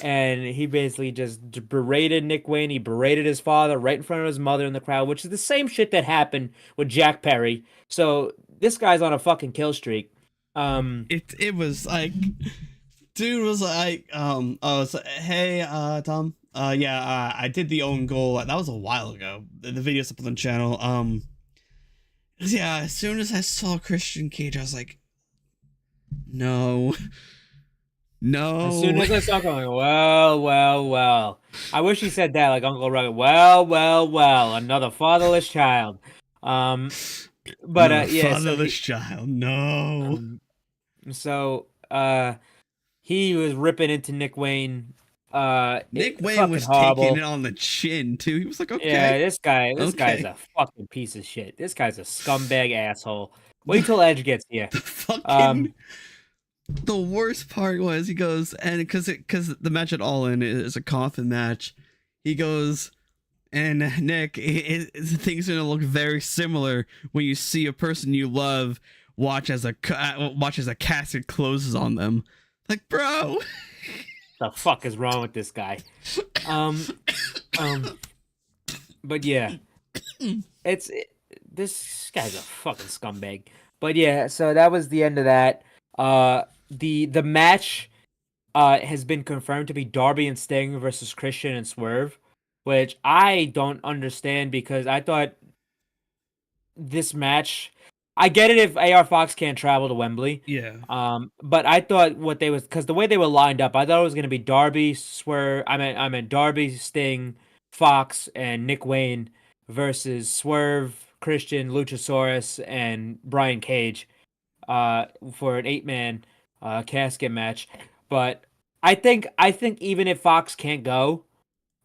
And he basically just berated Nick Wayne. He berated his father right in front of his mother in the crowd, which is the same shit that happened with Jack Perry. So this guy's on a fucking kill streak. It was like, dude was like, hey, Tom, I did the own goal. That was a while ago. The video's up on the channel. Yeah, as soon as I saw Christian Cage, I was like, no. As soon as I saw him, I'm like, well. I wish he said that like Uncle Rugged. Well, another fatherless child. Fatherless child, no. So he was ripping into Nick Wayne. Nick Wayne was taking it on the chin too. He was like, okay. Yeah, this guy's a fucking piece of shit. This guy's a scumbag asshole. Wait till Edge gets here. The worst part was he goes, and because the match at All In is a coffin match, he goes, and Nick, things are gonna look very similar when you see a person you love watch as a casket closes on them. Like, bro, the fuck is wrong with this guy? But yeah, this guy's a fucking scumbag. But yeah, so that was the end of that. The match has been confirmed to be Darby and Sting versus Christian and Swerve, which I don't understand because I thought this match. I get it if AR Fox can't travel to Wembley. Yeah. But I thought because the way they were lined up, I thought it was gonna be Darby, Swerve. I meant Darby, Sting, Fox, and Nick Wayne versus Swerve, Christian, Luchasaurus, and Brian Cage. For an 8-man casket match, but I think even if Fox can't go,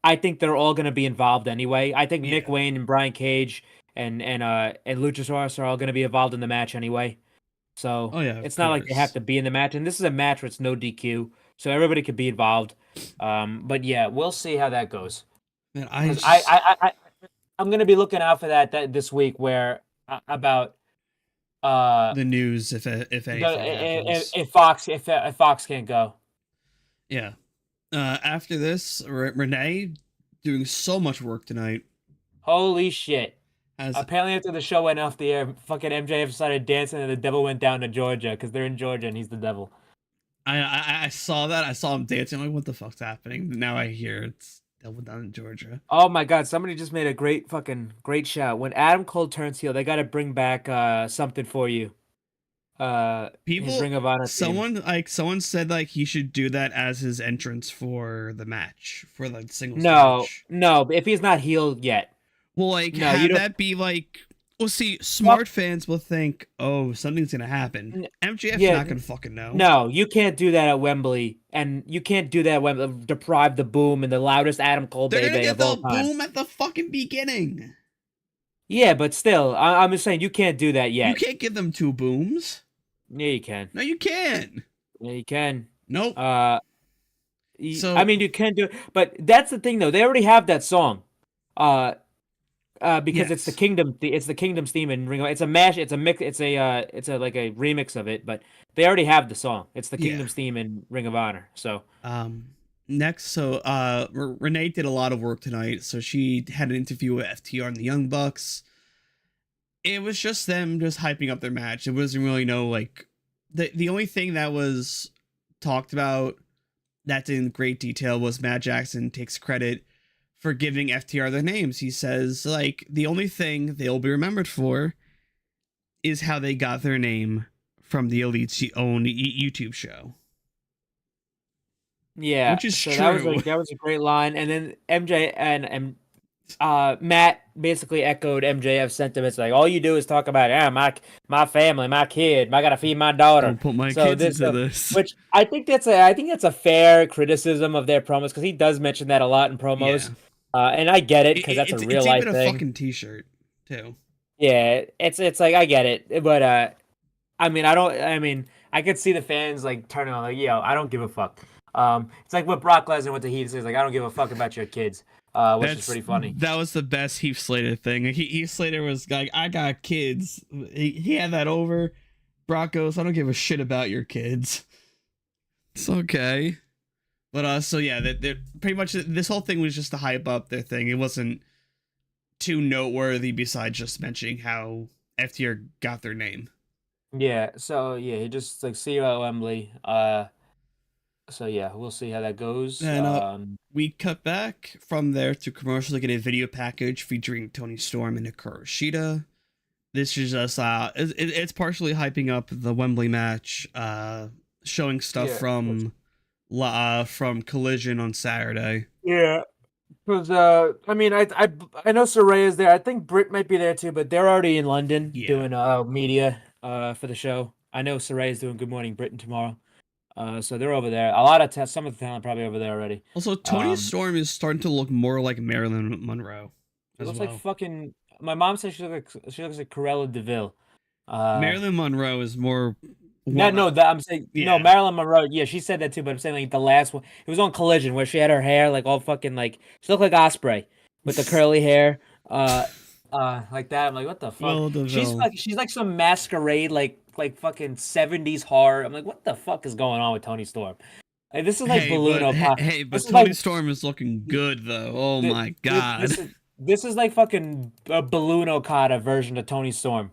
I think they're all going to be involved anyway. I think Nick Wayne and Brian Cage and Luchasaurus are all going to be involved in the match anyway. So it's not like they have to be in the match, and this is a match where it's no DQ, so everybody could be involved. But yeah, we'll see how that goes. Man, I'm going to be looking out for that this week where about. The news if anything happens. If Fox can't go. Yeah. After this, Renee doing so much work tonight. Holy shit. Apparently after the show went off the air, fucking MJF started dancing and the devil went down to Georgia because they're in Georgia and he's the devil. I saw that. I saw him dancing. I'm like, what the fuck's happening? Now I hear Double down in Georgia. Oh my God! Somebody just made a great shout. When Adam Cole turns heel, they got to bring back something for you. His Ring of Honor theme. Someone said like he should do that as his entrance for the match, for the singles No, match. no. If he's not healed yet, Well, like No, you have don't- that be like. Well, see, smart fans will think, oh, something's gonna happen. MJF's yeah, not gonna fucking know. no, you can't do that at Wembley, and you can't do that at Wembley. Deprive the boom and the loudest Adam Cole They're gonna baby get of all the time. boom at the fucking beginning. Yeah, but still, I'm just saying you can't do that yet. You can't give them 2 booms. Yeah, you can. No, you can't. Yeah, you can. Nope. So I mean, you can do it, but that's the thing, though. They already have that song, because it's the Yes. Kingdom. It's the Kingdom's theme in Ring of. It's a mash. It's a mix. It's a like a remix of it, but they already have the song. It's the Yeah. Kingdom's theme in Ring of Honor. So Next, so Renee did a lot of work tonight, so she had an interview with FTR and the Young Bucks. It was just them just hyping up their match. It wasn't really like the only thing that was talked about that's in great detail was Matt Jackson takes credit for giving FTR their names. He says like the only thing they'll be remembered for is how they got their name from the Elite's own YouTube show. yeah, Which is so true. that was a great line. And then MJ and Matt basically echoed MJF's sentiments, like all you do is talk about my family, my kid, I gotta feed my daughter. Don't put my So kids into this. Which I think that's a fair criticism of their promos, because he does mention that a lot in promos. And I get it, because that's a real life it's even thing. a fucking t-shirt too. Yeah, it's like I get it, but I mean I could see the fans like turning on like, yo, I don't give a fuck. It's like what Brock Lesnar with the Heat says, like, I don't give a fuck about your kids, which is pretty funny. That was the best Heath Slater thing. Heath Slater was like, I got kids. He had that over. Brock goes, I don't give a shit about your kids. It's okay. But so yeah, they're pretty much this whole thing was just to hype up their thing. It wasn't too noteworthy besides just mentioning how FTR got their name. Yeah, so yeah, he just like, see you at Wembley. So yeah, we'll see how that goes. And we cut back from there to commercial to get a video package featuring Tony Storm and Hikaru Shida. This is just it's partially hyping up the Wembley match, showing stuff from Collision on Saturday. Yeah, because I mean, I know Saraya's there. I think Britt might be there too, but they're already in London doing media for the show. I know Saraya's doing Good Morning Britain tomorrow. So they're over there. A lot of some of the talent probably over there already. Also, Tony Storm is starting to look more like Marilyn Monroe. It looks like fucking. My mom says she looks like Cruella DeVille. Marilyn Monroe is more. I'm saying no. Marilyn Monroe. Yeah, she said that too. But I'm saying like the last one. It was on Collision where she had her hair like all fucking like she looked like Osprey with the curly hair. Like that. I'm like, what the fuck? She's like some masquerade like fucking 70s horror. I'm like, what the fuck is going on with Tony Storm? Like, this is like Balloon Okada. But Tony Storm is looking good though. Oh my god. This is like fucking a Balloon Okada version of Tony Storm.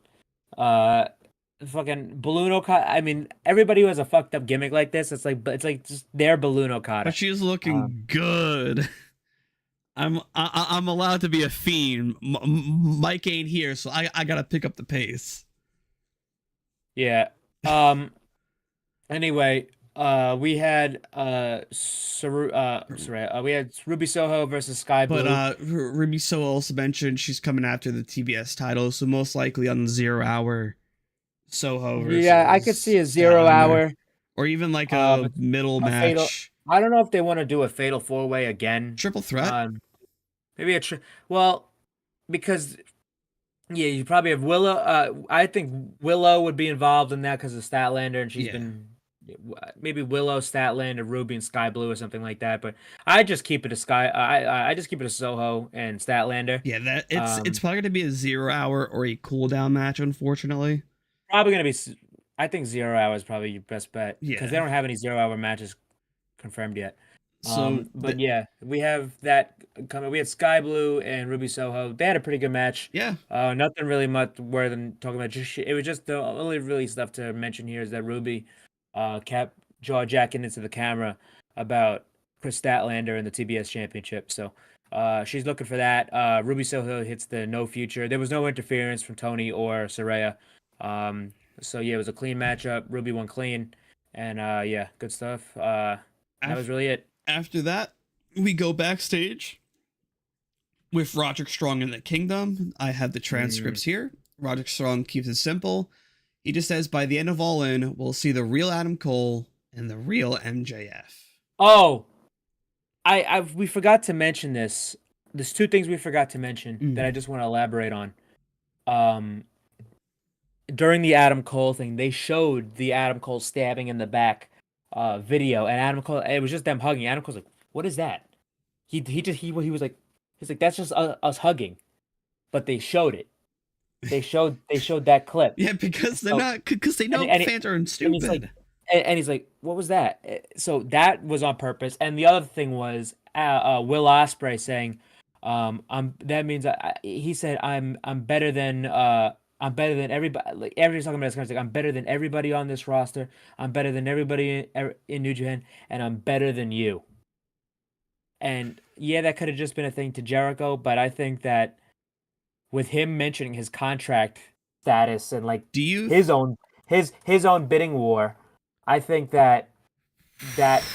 Fucking Balloon Okada. I mean, everybody who has a fucked up gimmick like this, it's like just their Balloon Okada. But she's looking good. I'm allowed to be a fiend. Mike ain't here, so I gotta pick up the pace. Yeah. Anyway, we had we had Ruby Soho versus Sky Blue. But Ruby Soho also mentioned she's coming after the TBS title, so most likely on the 0 hour Soho versus. Yeah, I could see a 0 hour. Or even like a middle match. Fatal, I don't know if they want to do a fatal 4-way again. Triple threat? Maybe because you probably have Willow. I think Willow would be involved in that because of Statlander, and she's been maybe Willow, Statlander, Ruby, and Sky Blue or something like that. But I just keep it a I just keep it a Soho and Statlander. Yeah, it's probably gonna be a 0 hour or a cooldown match, unfortunately. Probably gonna be. I think 0 hour is probably your best bet because they don't have any 0 hour matches confirmed yet. So, but yeah, we have that coming. We had Sky Blue and Ruby Soho. They had a pretty good match. Yeah. Nothing really much more than talking about. It was just the only really stuff to mention here is that Ruby kept jaw jacking into the camera about Chris Statlander in the TBS Championship. So she's looking for that. Ruby Soho hits the no future. There was no interference from Tony or Saraya. So yeah, it was a clean matchup. Ruby won clean, and yeah, good stuff. That was really it. After that, we go backstage with Roderick Strong in the Kingdom. I have the transcripts here. Roderick Strong keeps it simple. He just says, by the end of All In, we'll see the real Adam Cole and the real MJF. Oh, we forgot to mention this. There's two things we forgot to mention that I just want to elaborate on. During the Adam Cole thing, they showed the Adam Cole stabbing in the back video, and Adam Cole, it was just them hugging. Adam Cole's like, "What is that?" He was like, "That's just us hugging," but they showed it. They showed that clip. Yeah, because they know fans are stupid. And he's like, "What was that?" So that was on purpose. And the other thing was Will Ospreay saying, that means he said I'm better than everybody." Like everybody's talking about this kind of like, "I'm better than everybody on this roster. I'm better than everybody in New Japan, and I'm better than you." And yeah, that could have just been a thing to Jericho, but I think that with him mentioning his contract status and like his own bidding war, I think that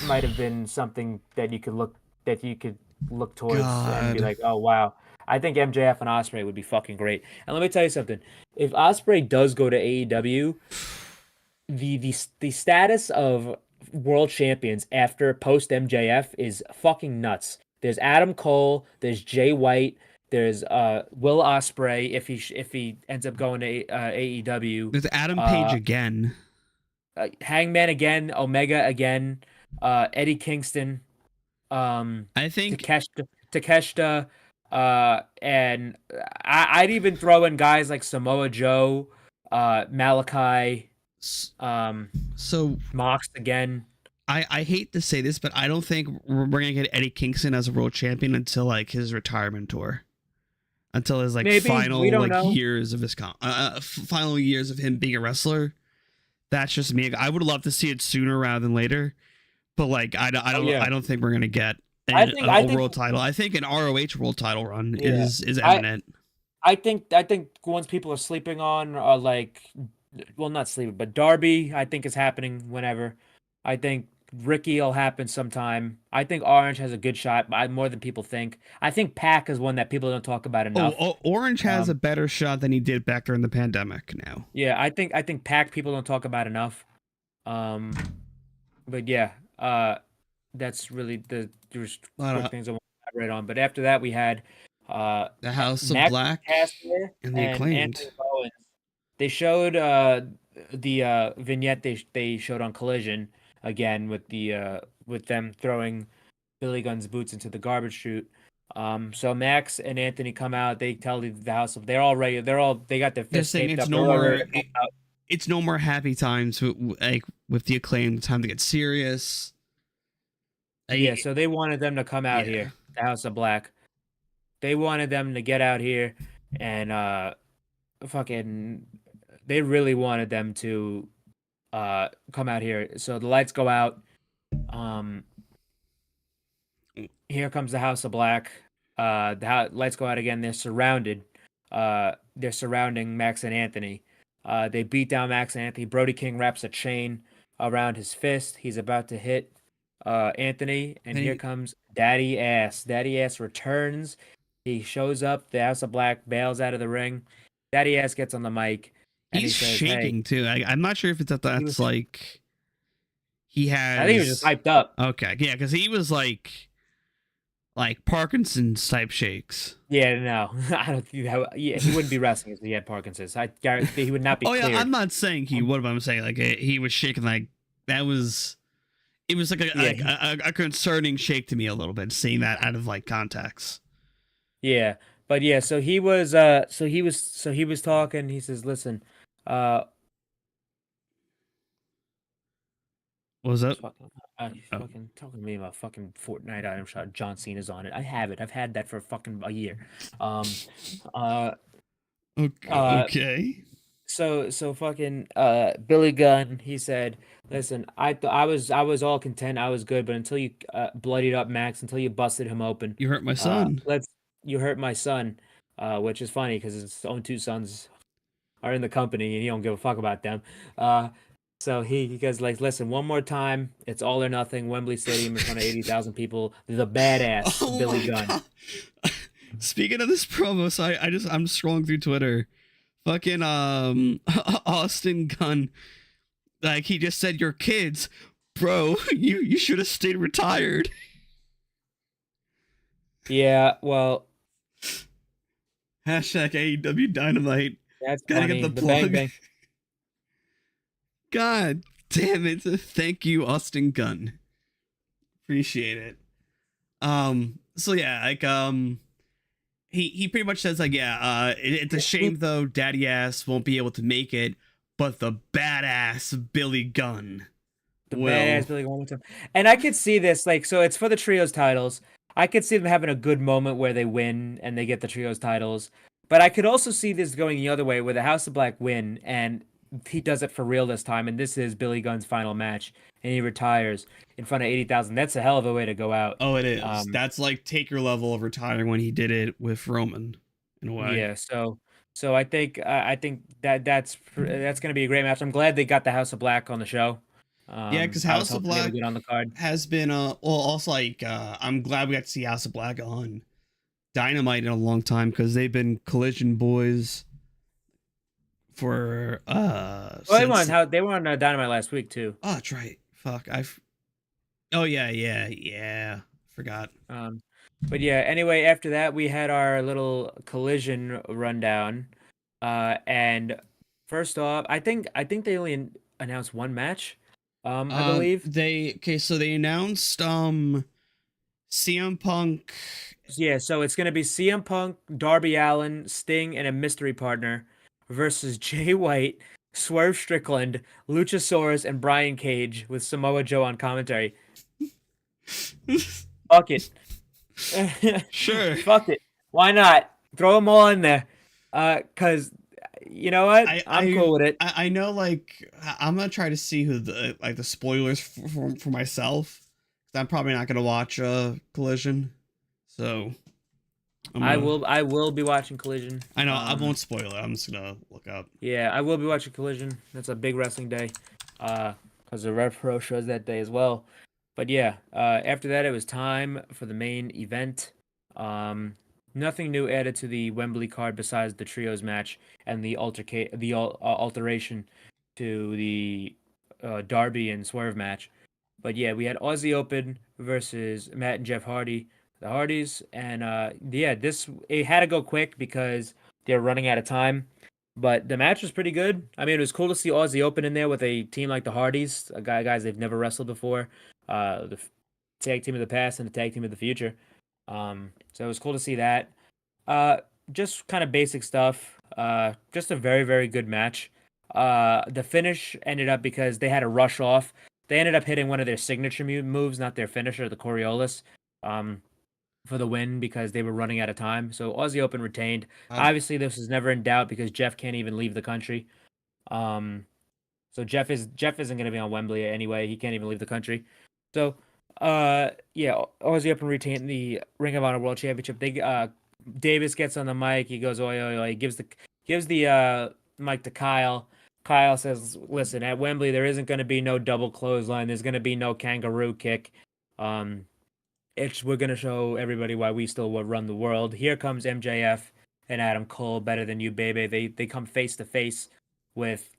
might have been something that you could look towards and be like, "Oh wow." I think MJF and Ospreay would be fucking great. And let me tell you something: if Ospreay does go to AEW, the status of world champions after post MJF is fucking nuts. There's Adam Cole, there's Jay White, there's Will Ospreay if he ends up going to AEW. There's Adam Page again. Hangman again, Omega again, Eddie Kingston, I think Takeshita, and I'd even throw in guys like Samoa Joe, Malachi, so Mox again. I hate to say this, but I don't think we're gonna get Eddie Kingston as a world champion until like his retirement tour, until his like final years of his final years of him being a wrestler. That's just me. I would love to see it sooner rather than later, but like I don't think we're gonna get a world title. I think an ROH world title run is imminent. I think ones people are sleeping on are like, well, not sleeping, but Darby I think is happening whenever. I think Ricky will happen sometime. I think Orange has a good shot, more than people think. I think Pac is one that people don't talk about enough. Orange has a better shot than he did back during the pandemic now. Yeah, I think Pac people don't talk about enough. But yeah, that's really the quick things I want to elaborate on. But after that, we had the House of Max Black and the Acclaimed. They showed the vignette they showed on Collision again with them throwing Billy Gunn's boots into the garbage chute. So Max and Anthony come out. They tell the House of, they're all ready. They got their fists taped up. It's no more happy times with the Acclaimed. Time to get serious. Yeah, so they wanted them to come out here, the House of Black. They wanted them to get out here and they really wanted them to come out here. So the lights go out. Here comes the House of Black. The lights go out again. They're surrounded. They're surrounding Max and Anthony. They beat down Max and Anthony. Brody King wraps a chain around his fist. He's about to hit Anthony, and here comes Daddy Ass. Daddy Ass returns. He shows up. The House of Black bails out of the ring. Daddy Ass gets on the mic. And He's he says, shaking too. I'm not sure if it's that's like he has. I think he was just hyped up. Okay, yeah, because he was like Parkinson's type shakes. Yeah, no, I don't think that. Yeah, he wouldn't be wrestling if he had Parkinson's. I guarantee he would not be. Oh cleared. yeah, I'm not saying he would, but I'm saying like he was shaking like that was. It was like a concerning shake to me a little bit, seeing that out of like context. Yeah, but yeah, so he was talking. He says, "Listen, what was that? Fucking talking to me about fucking Fortnite item shot. John Cena's on it. I have it. I've had that for fucking a year. Okay. So fucking Billy Gunn, he said, "Listen, I was all content, I was good, but until you bloodied up Max, until you busted him open, You hurt my uh son. let's you hurt my son," which is funny because his own two sons are in the company and he don't give a fuck about them. Uh so he goes like, "Listen, one more time, it's all or nothing, Wembley Stadium in front of 80,000 people, the badass Oh Billy my Gunn." god. Speaking of this promo, so I'm scrolling through Twitter. Fucking Austin Gunn, like he just said, your kids, bro, you should have stayed retired. Yeah, well, Hashtag AEW Dynamite. that's Gotta get funny. the The Bang plug. Bang. God damn it. Thank you, Austin Gunn. Appreciate it. So yeah, like he pretty much says like, yeah, it's a shame though Daddy Ass won't be able to make it, but the badass Billy Gunn The will. badass Billy Gunn. And I could see this, like, so it's for the trios titles. I could see them having a good moment where they win and they get the trios titles. But I could also see this going the other way where the House of Black win and he does it for real this time. And this is Billy Gunn's final match and he retires in front of 80,000. That's a hell of a way to go out. Oh, it is. Um, That's like Taker level of retiring when he did it with Roman, in a way. Yeah, so I think that's gonna be a great match. I'm glad they got the House of Black on the show. Yeah, because I was House of hoping they would Black get on the card. has been well also like I'm glad we got to see House of Black on Dynamite in a long time because they've been Collision boys for Well, since. they were on Dynamite last week too. Oh, that's right. Fuck. Oh yeah. Forgot. But yeah, anyway, after that we had our little Collision rundown. And first off, I think they only announced one match. I believe. So they announced CM Punk. Yeah, so it's gonna be CM Punk, Darby Allin, Sting, and a mystery partner versus Jay White, Swerve Strickland, Luchasaurus, and Brian Cage with Samoa Joe on commentary. Fuck it. Sure. Fuck it. Why not? Throw them all in there. Cause you know what? I'm cool with it. I know, like, I'm gonna try to see who the spoilers for myself. I'm probably not gonna watch Collision, so I will be watching Collision. I know I won't spoil it. I'm just gonna look up. Yeah, I will be watching Collision. That's a big wrestling day. Because the Rev Pro shows that day as well. But yeah, after that it was time for the main event. Nothing new added to the Wembley card besides the trios match and the alteration to the Darby and Swerve match. But yeah, we had Aussie Open versus Matt and Jeff Hardy, the Hardys, and yeah, it had to go quick because they're running out of time. But the match was pretty good. I mean, it was cool to see Aussie Open in there with a team like the Hardys, guys they've never wrestled before, the tag team of the past and the tag team of the future. So it was cool to see that. Just kind of basic stuff. Just a very, very good match. The finish ended up because they had to rush off. They ended up hitting one of their signature moves, not their finisher, the Coriolis, for the win because they were running out of time. So Aussie Open retained. Obviously, this was never in doubt because Jeff can't even leave the country. So Jeff isn't going to be on Wembley anyway. He can't even leave the country. So, yeah, Aussie Open retained the Ring of Honor World Championship. Davis gets on the mic. He goes, oi, oi, oi. He gives the mic to Kyle. Kyle says, listen, at Wembley, there isn't going to be no double clothesline. There's going to be no kangaroo kick. We're going to show everybody why we still will run the world. Here comes MJF and Adam Cole, better than you, baby. They come face to face with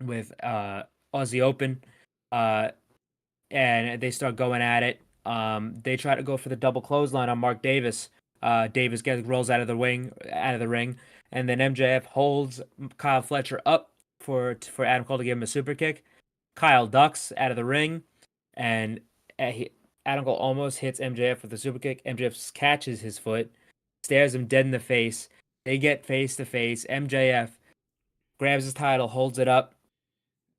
Aussie Open, and they start going at it. They try to go for the double clothesline on Mark Davis. Davis rolls out of the ring, and then MJF holds Kyle Fletcher up for Adam Cole to give him a super kick. Kyle ducks out of the ring, and Adam Cole almost hits MJF with a super kick. MJF catches his foot, stares him dead in the face. They get face to face. MJF grabs his title, holds it up,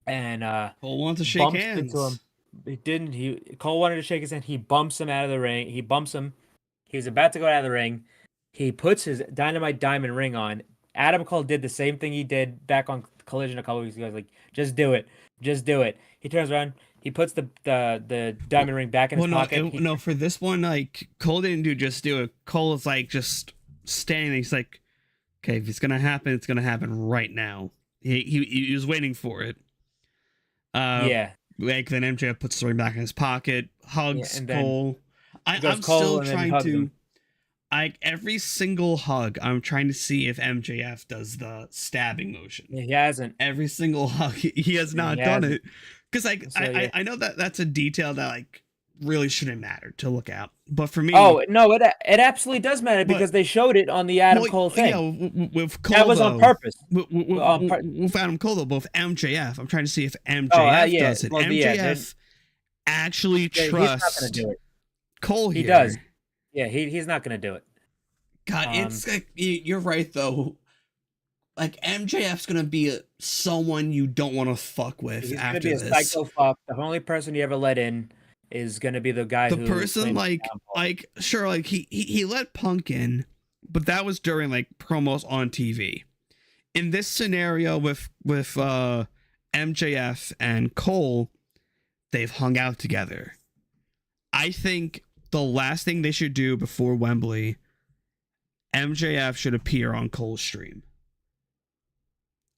and Cole wants to shake hands. Into him. He didn't. Cole wanted to shake his hand. He bumps him out of the ring. He bumps him. He was about to go out of the ring. He puts his Dynamite diamond ring on Adam Cole did the same thing he did back on Collision a couple weeks ago. He was like, just do it. Just do it. He turns around, he puts the diamond ring back in his pocket. No, for this one, like, Cole didn't just do it. Cole is like just standing there. He's like, okay, if it's gonna happen, it's gonna happen right now. He was waiting for it. Yeah. Like, then MJF puts the ring back in his pocket, hugs Cole. I'm Cole still and then trying hugs to. him. Every single hug, I'm trying to see if MJF does the stabbing motion. Yeah, he hasn't. Every single hug, he has not He done hasn't. it. Because like So, yeah. I know that that's a detail that like really shouldn't matter to look at, but for me, Oh no, it absolutely does matter because they showed it on the Adam Cole thing. Yeah, with Cole, That was on though, purpose. with Adam Cole though, both MJF. I'm trying to see if MJF yeah. does it. Well, yeah, MJF actually He's not trusts gonna do it. Cole here. He does. Yeah, he's not gonna do it. God, it's like you're right though. Like MJF's gonna be someone you don't want to fuck with He's after gonna be a this. psycho fuck. The only person you ever let in is gonna be the guy The who person claims like sure, like he let Punk in, but that was during like promos on TV. In this scenario with MJF and Cole, they've hung out together. I think the last thing they should do before Wembley, MJF should appear on Cole's stream.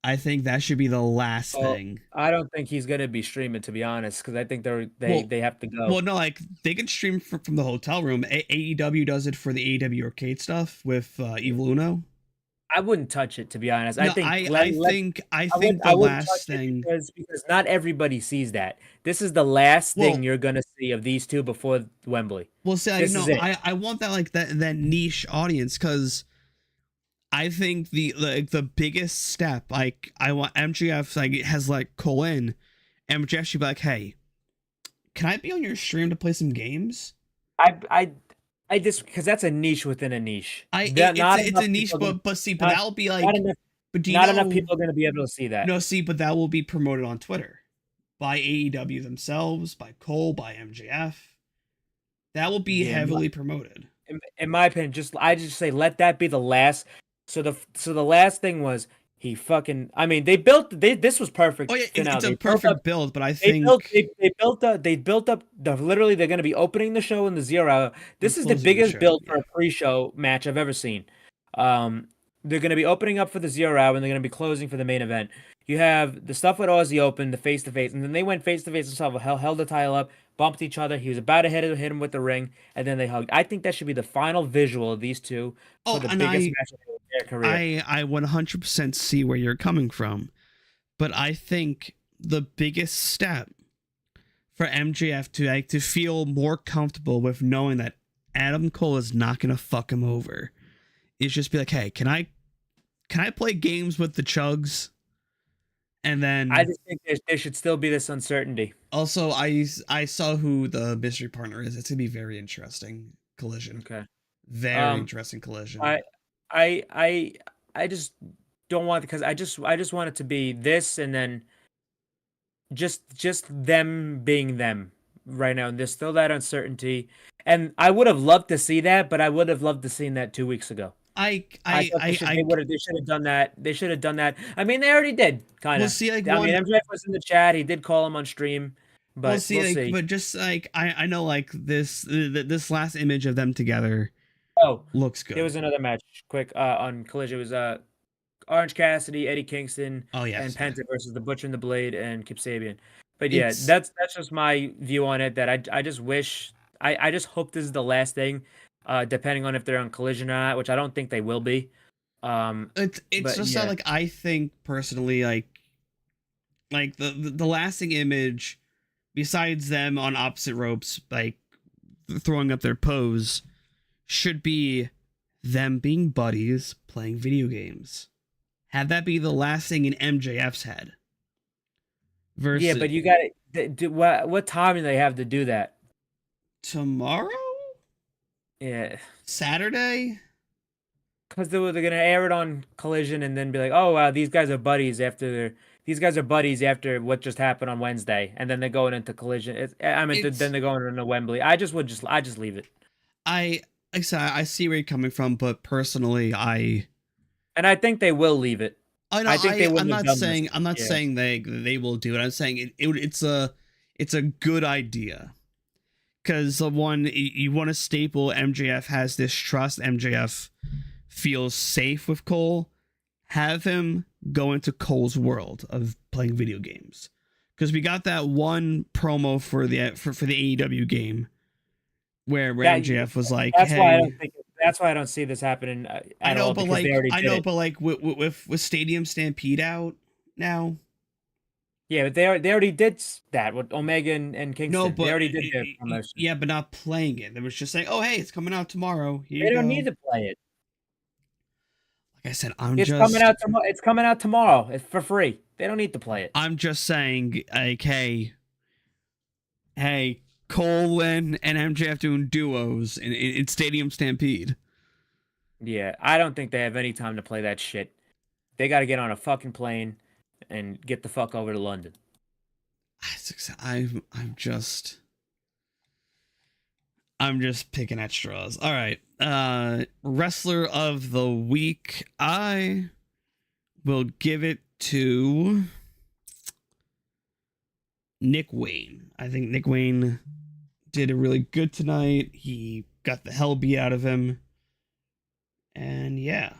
I think that should be the last thing. I don't think he's gonna be streaming, to be honest, because I think they have to go. Well, no, like they can stream from the hotel room. AEW does it for the AEW arcade stuff with Evil Uno. I wouldn't touch it, to be honest. No, I think I think the last thing because not everybody sees that. This is the last thing you're gonna see of these two before Wembley. Well, see, I want that like that niche audience because I think the biggest step, like I want MJF like has like Cole in, MJF should be like, hey, can I be on your stream to play some games? I just because that's a niche within a niche. It's a niche, but that'll be like, not enough people are going to be able to see that. No, see, but that will be promoted on Twitter by AEW themselves, by Cole, by MJF. That will be heavily promoted. In my opinion, I just say let that be the last. So the last thing was he fucking. I mean, this was perfect. Oh yeah, finale. it's a perfect build, but I think they built up. Literally, they're going to be opening the show in the 0 hour. This is the biggest build for a pre-show match I've ever seen. They're going to be opening up for the 0 hour, and they're going to be closing for the main event. You have the stuff with Aussie Open, the face-to-face, and then they went face-to-face themselves, held the title up, bumped each other. He was about to hit him with the ring, and then they hugged. I think that should be the final visual of these two for the biggest match of their career. I 100% see where you're coming from, but I think the biggest step for MJF to feel more comfortable with knowing that Adam Cole is not gonna fuck him over is just be like, hey, can I play games with the Chugs? And then I just think there should still be this uncertainty. Also, I saw who the mystery partner is. It's gonna be very interesting collision. Okay. Very interesting collision. I just don't want because I just want it to be this and then just them being them right now. And there's still that uncertainty. And I would have loved to see that, but I would have loved to see that 2 weeks ago. They should have done that. They should have done that. I mean, they already did, kind of. We'll see, like, I mean, MJF was in the chat. He did call him on stream, but we'll see. But just like I know, like this last image of them together. Oh, looks good. There was another match, quick on Collision. It was Orange Cassidy, Eddie Kingston, and Penta versus the Butcher and the Blade and Kip Sabian. But yeah, that's just my view on it. That I just wish I just hope this is the last thing. Depending on if they're on Collision or not, which I don't think they will be. It's just not like I think personally, like the lasting image, besides them on opposite ropes, like throwing up their pose, should be them being buddies playing video games. Have that be the last thing in MJF's head. Yeah, but you got to. What time do they have to do that? Tomorrow? Yeah. Saturday? Because they're going to air it on Collision and then be like, oh, wow, these guys are buddies after what just happened on Wednesday. And then they're going into Collision. Then they're going into Wembley. I just leave it. I see where you're coming from, but personally, I And I think they will leave it. I know. I think they I'm wouldn't have not done saying. this. I'm not Yeah. saying they will do it. I'm saying it's a good idea. Because one, you want to staple. MJF has this trust. MJF feels safe with Cole. Have him go into Cole's world of playing video games. Because we got that one promo for the AEW game where MJF was like, That's why I "Hey." don't think. That's why I don't see this happening I at know, all. but Because like, they already did it. with Stadium Stampede out now. Yeah, but they already did that with Omega and Kingston. No, but they already did their promotion. yeah, but not playing it. They was just saying, "Oh, hey, it's coming out tomorrow." Here They you don't go. need to play it. Like I said, It's coming out tomorrow. It's coming out tomorrow. It's for free. They don't need to play it. I'm just saying, like, hey, Cole and MJF doing duos in Stadium Stampede. Yeah, I don't think they have any time to play that shit. They got to get on a fucking plane and get the fuck over to London. I'm just picking at straws. All right. Wrestler of the week. I will give it to Nick Wayne. I think Nick Wayne did a really good tonight. He got the hell beat out of him. And yeah.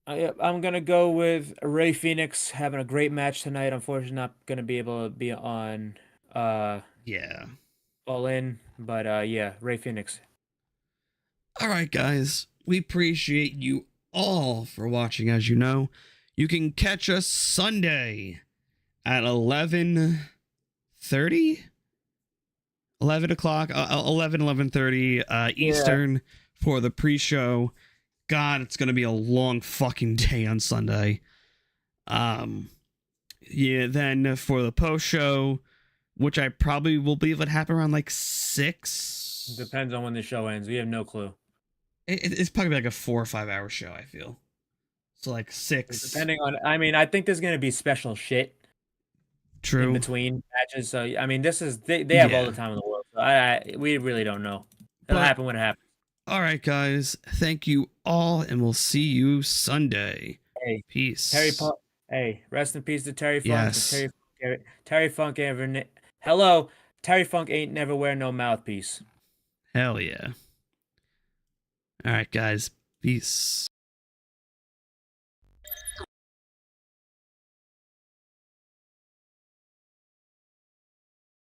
I'm going to go with Ray Phoenix having a great match tonight. Unfortunately, not going to be able to be on Yeah. All In. But yeah, Ray Phoenix. All right, guys. We appreciate you all for watching. As you know, you can catch us Sunday at 11:30, 11 o'clock, 11:30 Eastern for the pre-show. God, it's gonna be a long fucking day on Sunday. Yeah. Then for the post-show, which I probably will believe would happen around like 6. Depends on when the show ends. We have no clue. It's probably like a 4 or 5 hour show, I feel. So like 6. Depending on, I mean, I think there's gonna be special shit True. in between matches. So I mean, this is they have all Yeah. the time in the world. So we really don't know. It'll But- happen when it happens. All right, guys. Thank you all, and we'll see you Sunday. Hey, Peace. Hey, rest in peace to Terry Funk. Yes. Terry Funk hello. Terry Funk ain't never wear no mouthpiece. Hell yeah. All right, guys. Peace.